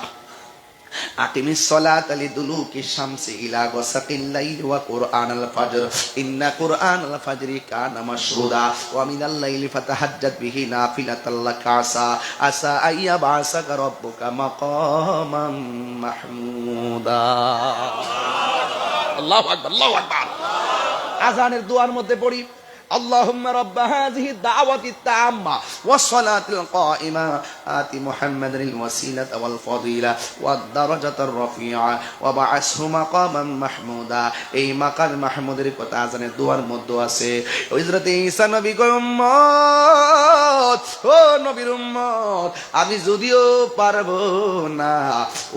আকিমিস সালাতা লিদুলুকি শামসি ইলা গাসাকিল লাইলি ওয়া কুরআনাল ফাজর ইন্না কুরআনাল ফাজরি কানা মাশহুদা ওয়া মিনাল লাইলি ফাতাহাজ্জাত বিহি নাফিলাতাল লাকা আসা আইয়াবাসাকা রাব্বুকা মাকামান মাহমুদা। আল্লাহু আকবার, আল্লাহু আকবার। আযানের দোয়ার মধ্যে পড়ি اللهم رب هذه الدعوة التامة والصلاة القائمة آت محمد الوسيلة والفضيلة والدرجة الرفيعة وبعثه مقاما محمودا। এই মাকাম মাহমুদের কথা আজানের দোয়ার মধ্যে আছে। হযরত ঈসা নবী কয় উম্মত, ও নবীর উম্মত, আমি যদিও পারবো না,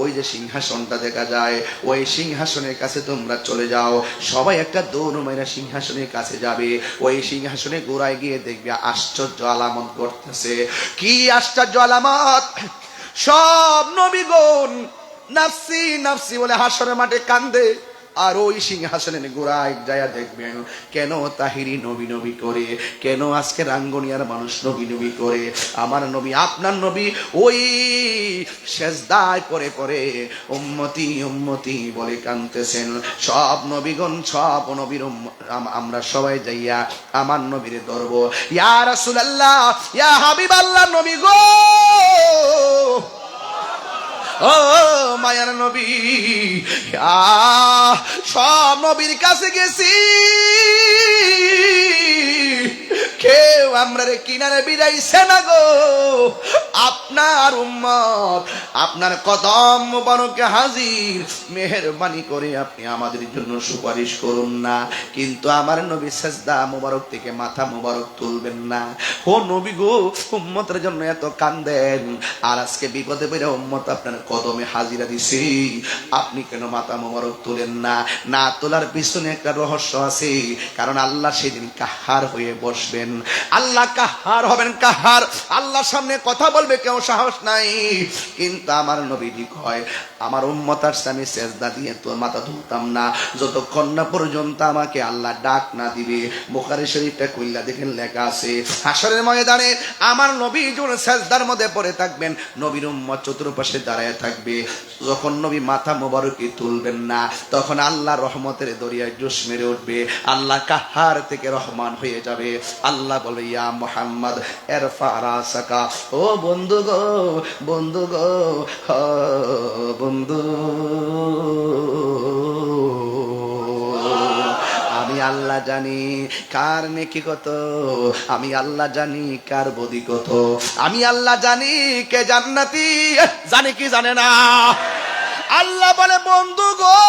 ওই যে সিংহাসনটা দেখা যায়, ওই সিংহাসনের কাছে তোমরা চলে যাও। সবাই একটা দৌড় মাইরা সিংহাসনের কাছে যাবে। ওই সিংহাসনে গোড়ায় গিয়ে দেখবে আশ্চর্য আলামত ঘটতেছে। কি আশ্চর্য আলামত? সব নবীগণ নাফসি নাফসি বলে হাসরের মাঠে কান্দে, আর ওই সিংহাসনের গোড়ায় যায়া দেখবেন কেন তাহিরি নবী নবী করে, কেন আজকে রাঙ্গুনিয়ার মানুষ নবী নবী করে। আমার নবী, আপনার নবী ওই সেজদায় পড়ে পড়ে উম্মতি উম্মতি বলে কাঁদতেছেন। সব নবীগণ, সব নবীর আমরা সবাই যাইয়া আমার নবীরে ধরবো, ইয়া রাসূলুল্লাহ, ইয়া হাবিবাল্লাহ, নবী গো, ও মায়ার নবী, সব নবীর কাছে গেছি, কেউ আমরা রে কিনারে বিদাইছে না গো। আপনার উম্মত আপনার কদম মুবারকে হাজির, মেহেরবানি করে আপনি আমাদের জন্য সুপারিশ করুন না। কিন্তু আমার নবী সেজদা মুবারক থেকে মাথা মুবারক তুলবেন না। ও নবী গো, উম্মতের জন্য এত কান্দেন, আর আজকে বিপদে পড়ে উম্মত আপনার কদমে হাজিরা দিছি, আপনি কেন মাথা মুবারক তুলেন না? না তোলার পিছনে একটা রহস্য আছে, কারণ আল্লাহ সেদিন কাহার হয়ে বসবেন। আল্লাহ কাহার হবেন, কাহার। আল্লাহর সামনে কথা বলবে কেউ সাহস নাই। কিন্তু আমার নবীজি কয় আমার উম্মত আসছে, আমি সেজদা দিয়ে তো মাথা তুলতাম না যতক্ষণ না পর্যন্ত আমাকে আল্লাহ ডাক না দিবে। বুখারী শরীফটা কইলা দেখেন লেখা আছে, হাসরের ময়দানে আমার নবী যখন সেজদার মধ্যে পড়ে থাকবেন, নবীর উম্মত চতুর্পাশে দাঁড়ায় থাকবে। যখন নবী মাথা মোবারকই তুলবেন না, তখন আল্লাহ রহমতের দরিয়ায় জোশ মেরে উঠবে, আল্লাহ কাহার থেকে রহমান হয়ে যাবে। আল্লাহ বলে ইয়া মুহাম্মদ ইরফা রাসাকা, ও বন্ধু গো, বন্ধু গো, বন্ধু, আমি আল্লাহ জানি কার নেকি কত, আমি আল্লাহ জানি কার বদি কত, আমি আল্লাহ জানি কে জান্নাতি, জানে কি জানে না। আল্লাহ বলে বন্ধু গো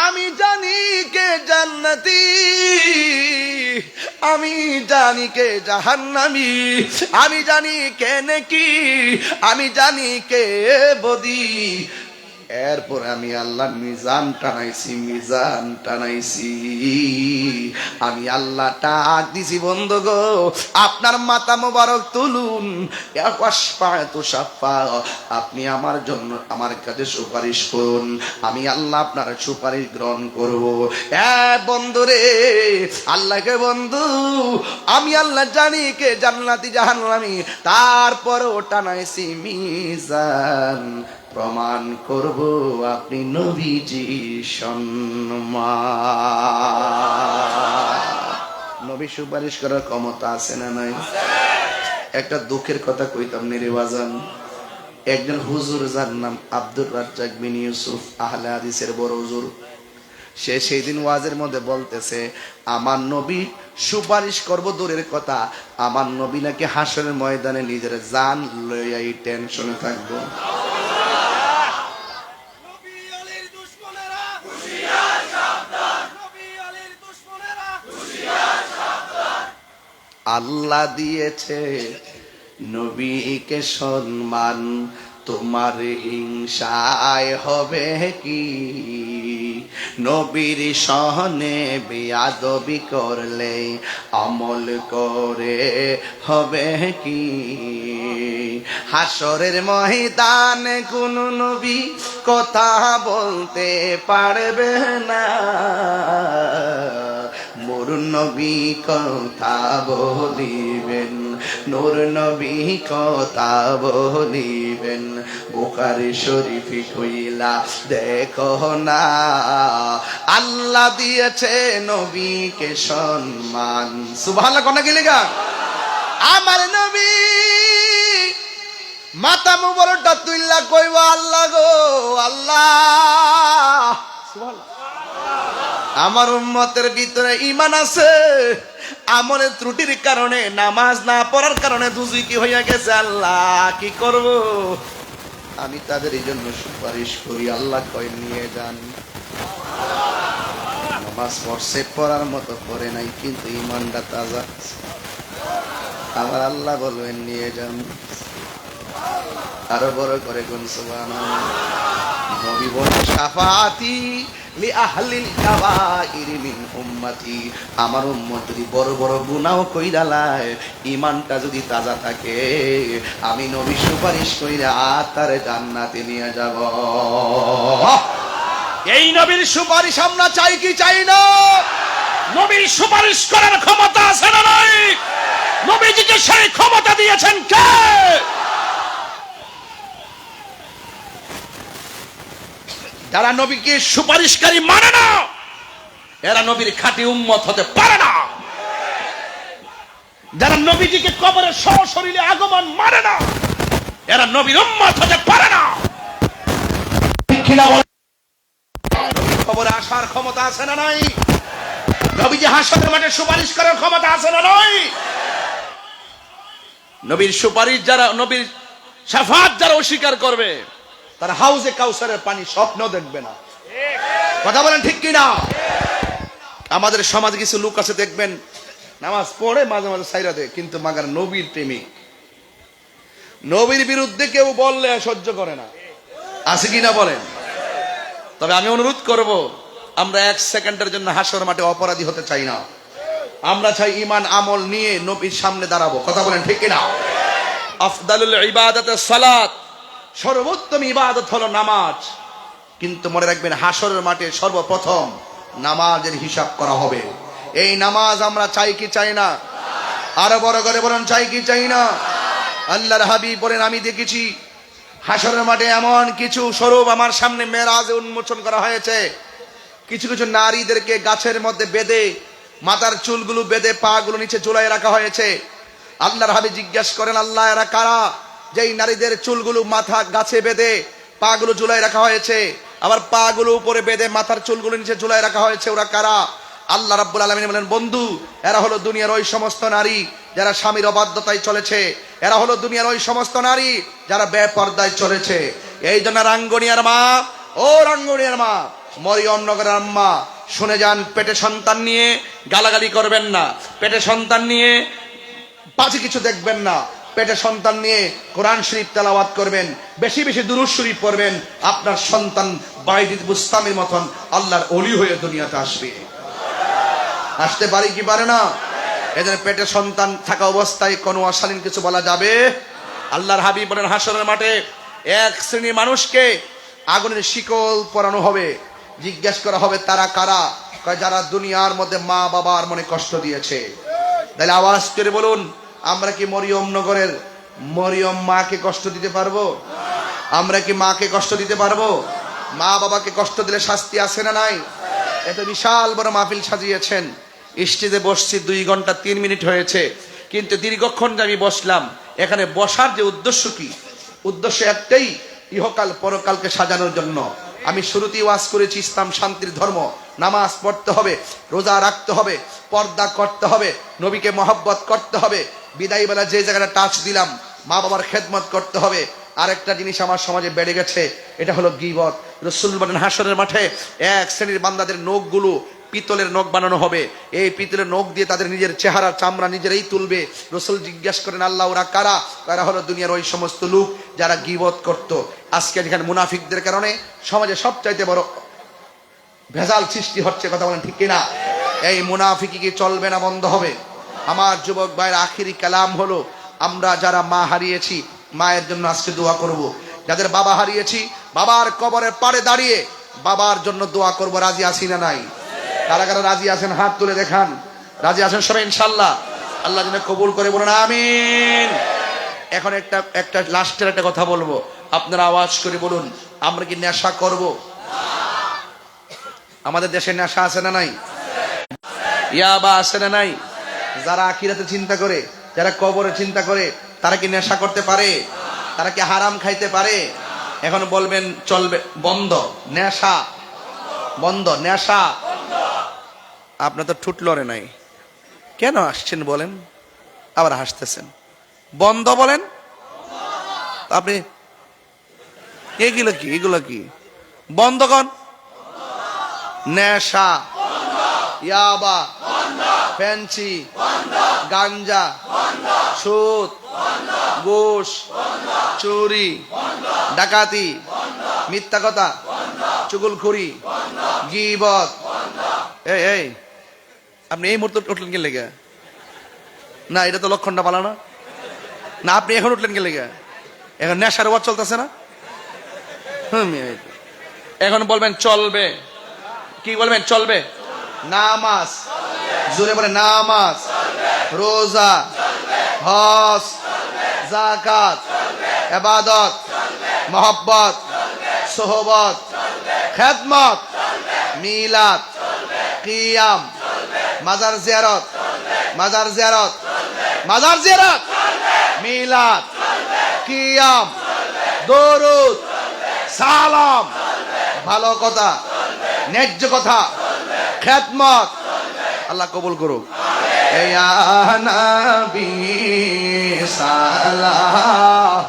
আমি জানি কে জান্নাতি, আমি জানি কে জাহান্নামী, আমি জানি কে নেকি, আমি জানি কে বদি। এরপর আমি আল্লাহ মিজান টানাইছি। আমি আল্লাহ ডাক দিছি বন্ধু গো আপনার মাথা মোবারক তুলুন, আপনি আমার জন্য আমার কাছে সুপারিশ করুন, আমি আল্লাহ আপনার সুপারিশ গ্রহণ করব। বন্ধু রে আল্লাহকে বন্ধু আমি আল্লাহ জানি কে জান্নাতি জাহান্নামী, তারপরও টানাইছি মিজান, প্রমাণ করব আপনি নবীজি সম্মান। নবী সুপারিশ করার ক্ষমতা আছে না নাই? একটা দুঃখের কথা কইতাম রে বাজান, একজন হুজুর যার নাম আব্দুর রাজ্জাক বিন ইউসুফ আহলে হাদিসের বড় হুজুর, সে সেই দিন ওয়াজের মধ্যে বলতেছে আমার নবী সুপারিশ করব দূরের কথা, আমার নবী নাকি হাসরের ময়দানে নিজের জান লইয়াই টেনশনে থাকবো। আল্লাহ দিয়েছে নবীকে সম্মান, তোমার হিংসায় হবে কি? নবীর সহনে বেয়াদবি করলে আমল করে হবে কি? হাসরের ময়দানে কোন নবী কথা বলতে পারবে না, মোর নবী কথা বলিবেন, নূর নবী কথা বলিবেন। বুখারী শরীফে কইলা দেখো না আল্লাহ দিয়েছে নবীকে সম্মান। সুবহানাল্লাহ কোন কি লেখা? আমার নবী মাথা মুবারকটা তুইলা কইবা আল্লাহ গো আল্লাহ, সুবহানাল্লাহ আমার উম্মতের ভিতরে ঈমান আছে, আমলের ত্রুটির কারণে নামাজ না পড়ার কারণে দুজকি হইয়া গেছে, আল্লাহ কি করব? আমি তাদের এই জন্য সুপারিশ করি। আল্লাহ কয় নিয়ে যান। নামাজ পড়ছে, পড়ার মতো পড়ে নাই, কিন্তু ঈমানটা তাজা। আবার আল্লাহ বলবেন নিয়ে যান। আরো বড় করে গুন সুবহানাল্লাহ। নবী বলেন শাফাআতি লি আহলিল কাবাইর মিন উম্মতি, আমার উম্মত যদি বড় বড় গুনাহ কইরা লায়, ঈমানটা যদি তাজা থাকে, আমি নবী সুপারিশ কইরা তার জান্নাতে নিয়ে যাব। এই নবীর সুপারিশ আমরা চাই কি চাই না? নবীর সুপারিশ করার ক্ষমতা আছে না নাই? নবীজিকে সেই ক্ষমতা দিয়েছেন কে? যারা নবীকে সুপারিশকারী মানে না, এরা নবীর খাঁটি উম্মত হতে পারে না। যারা নবীজিকে কবরে সশরীরে আগমন মানে না, এরা নবীর উম্মত হতে পারে না। কবরে আসার ক্ষমতা আছে না নাই? নবীজি হাসরের মাঠে সুপারিশ করার ক্ষমতা আছে না নাই? নবীর সুপারিশ যারা, নবীর শাফাত যারা অস্বীকার করবে, তার হাউজে কাউসারের পানি স্বপ্ন দেখবে না। কথা বলেন ঠিক কিনা? আমাদের সমাজে কিছু লোক আছে দেখবেন নামাজ পড়ে মাঝে মাঝে সাইরা দেয়, কিন্তু মাগার নবীর প্রেমিক, নবীর বিরুদ্ধে কেউ বললে সহ্য করে না। আছে কিনা বলেন? তবে আমি অনুরোধ করব, আমরা এক সেকেন্ডের জন্য হাসর মাঠে অপরাধী হতে চাই না। আমরা চাই ঈমান আমল নিয়ে নবীর সামনে দাঁড়াবো। কথা বলেন ঠিক কিনা? আফদালুল ইবাদাতুস সালাত, সর্বোত্তম ইবাদত হলো নামাজ। কিন্তু মনে রাখবেন হাসরের মাঠে সর্বপ্রথম নামাজের হিসাব করা হবে। এই নামাজ আমরা চাই কি চাই না? আরো বড় করে বলেন চাই কি চাই না? আল্লাহর হাবিব বলেন আমি দেখেছি হাসরের মাঠে এমন কিছু স্বরূপ আমার সামনে মেরাজে উন্মোচন করা হয়েছে। কিছু কিছু নারীদেরকে গাছের মধ্যে বেঁধে, মাথার চুলগুলো বেঁধে পা গুলো নিচে ঝুলাই রাখা হয়েছে। আল্লাহর হাবিব জিজ্ঞাসা করেন আল্লাহ এরা কারা? যেই নারীদের চুলগুলো মাথা গাছে বেঁধে পা গুলো ঝুলাই রাখা হয়েছে, আবার পা গুলো উপরে বেঁধে মাথার চুলগুলো নিচে ঝুলাই রাখা হয়েছে, ওরা কারা? আল্লাহ রাব্বুল আলামিন বলেন বন্ধু এরা হলো দুনিয়ার ওই সমস্ত নারী যারা স্বামীর অবাধ্যতায় চলেছে, এরা হলো দুনিয়ার ওই সমস্ত নারী যারা বেপরদায় চলেছে, এই জন্য রাঙ্গুনিয়ার মা, ও রাঙ্গুনিয়ার মা, মরিয়ম নগরের আম্মা, শুনে যান, পেটে সন্তান নিয়ে গালাগালি করবেন না, পেটে সন্তান নিয়ে বাজে কিছু দেখবেন না, পেটে সন্তান নিয়ে কোরআন শরীফ তেলাওয়াত করবেন, বেশি বেশি দুরূদ শরীফ পড়বেন, আপনার সন্তান বাইজিদ বুস্তামির মতন আল্লাহর ওলি হয়ে দুনিয়াতে আসবে। আসতে পারি কি পারে না? এদের পেটে সন্তান থাকা অবস্থায় কোনো অশালীন কিছু বলা যাবে? আল্লাহর হাবিব বলেন, হাসরের মাঠে এক শ্রেণীর মানুষকে আগুনের শিকল পরানো হবে, জিজ্ঞেস করা হবে তারা কারা? কয় যারা দুনিয়ার মধ্যে মা বাবার মনে কষ্ট দিয়েছে। তাহলে আওয়াজ করে বলুন, আমরা কি মরিয়ম নগরের মরিয়ম মাকে কষ্ট দিতে পারবো? আমরা কি মাকে কষ্ট দিতে পারবো? মা বাবাকে কষ্ট দিলে শাস্তি আছে না নাই? এত বিশাল বড় মাহফিল সাজিয়েছেন, স্টেজে বসছি 2 ঘন্টা 3 মিনিট হয়েছে, কিন্তু দীর্ঘক্ষণ যে আমি বসলাম, এখানে বসার যে উদ্দেশ্য কি? উদ্দেশ্য একটাই, ইহকাল পরকালকে সাজানোর জন্য। আমি শুরুতেই ওয়াজ করেছি, ইসলাম শান্তির ধর্ম, নামাজ পড়তে হবে, রোজা রাখতে হবে, পর্দা করতে হবে, নবীকে মহব্বত করতে হবে, বিদায় বেলা যে জায়গাটা টাচ দিলাম, মা বাবার খেদমত করতে হবে। আরেকটা জিনিস আমার সমাজে বেড়ে গেছে, এটা হলো গীবত। রাসূল বলেন, হাসরের মাঠে এক শ্রেণীর বান্দাদের নখগুলো পিতলের নখ বানানো হবে, এই পিতলের নখ দিয়ে তাদের নিজের চেহারা চামড়া নিজেরাই তুলবে। রাসূল জিজ্ঞাসা করেন, আল্লাহ ওরা কারা? তারা হলো দুনিয়ার ওই সমস্ত লোক যারা গীবত করত। আজকে যেখানে মুনাফিকদের কারণে সমাজে সবচাইতে বড় ভেজাল সৃষ্টি হচ্ছে, কথা বলেন ঠিক কিনা? এই মুনাফিকি কি চলবে না বন্ধ হবে? আমার যুবক ভাইয়ের আখিরি কালাম হলো, আমরা যারা মা হারিয়েছি, মায়ের জন্য আজকে দোয়া করব। যাদের বাবা হারিয়েছি, বাবার কবরের পাড়ে দাঁড়িয়ে বাবার জন্য দোয়া করব। রাজি আছি না নাই? কারা কারা রাজি আছেন হাত তুলে দেখান। রাজি আছেন সবাই ইনশাআল্লাহ? আল্লাহ যেন কবুল করে, বলুন আমিন। এখন একটা লাস্টের একটা কথা বলবো, আপনারা আওয়াজ করে বলুন, আমরা কি নেশা করব? আমাদের দেশে নেশা আছে না নাই? ইয়াবা আছে না নাই? যারা আখিরাতে চিন্তা করে, যারা কবরে চিন্তা করে, তারা কি নেশা করতে পারে? তারা কি হারাম খাইতে পারে? এখন বলবেন চলবে, বন্ধ, নেশা বন্ধ, নেশা। আপনার তো ঠুট লড়ে নাই, কেন আসছেন বলেন, আবার হাসতেছেন? বন্ধ বলেন আপনি, এগুলো কি বন্ধ কন? নেশা, ইয়াবা, ফ্যান্সি, গাঞ্জা, সুদ, ঘুষ, চুরি, ডাকাতি, মিথ্যা কথা, চুগলখড়ি, গীবত। এই আপনি এই মুহূর্তে উঠলেন কে লেগে? না, এটা তো লক্ষণটা পালা না। না, আপনি এখন উঠলেন কে লেগে? এখন নেশার ওয়াজ চলতেছে না? এখন বলবেন চলবে, কি বলবেন? চলবে। নামাজ, জোরে বলে নামাজ, রোজা, হজ, যাকাত, ইবাদত, মহব্বত, সোহবত, খেদমত, মিলাদ, কিয়াম, মাজার জিয়ারত, মাজার জিয়ারত, মাজার জিয়ারত, মিলাদ, কিয়াম, দরুদ, সালাম, ভালো কথা, ন্যায্য কথা, খেদমত। আল্লাহ কবুল করুক। ইয়া নবী সালাম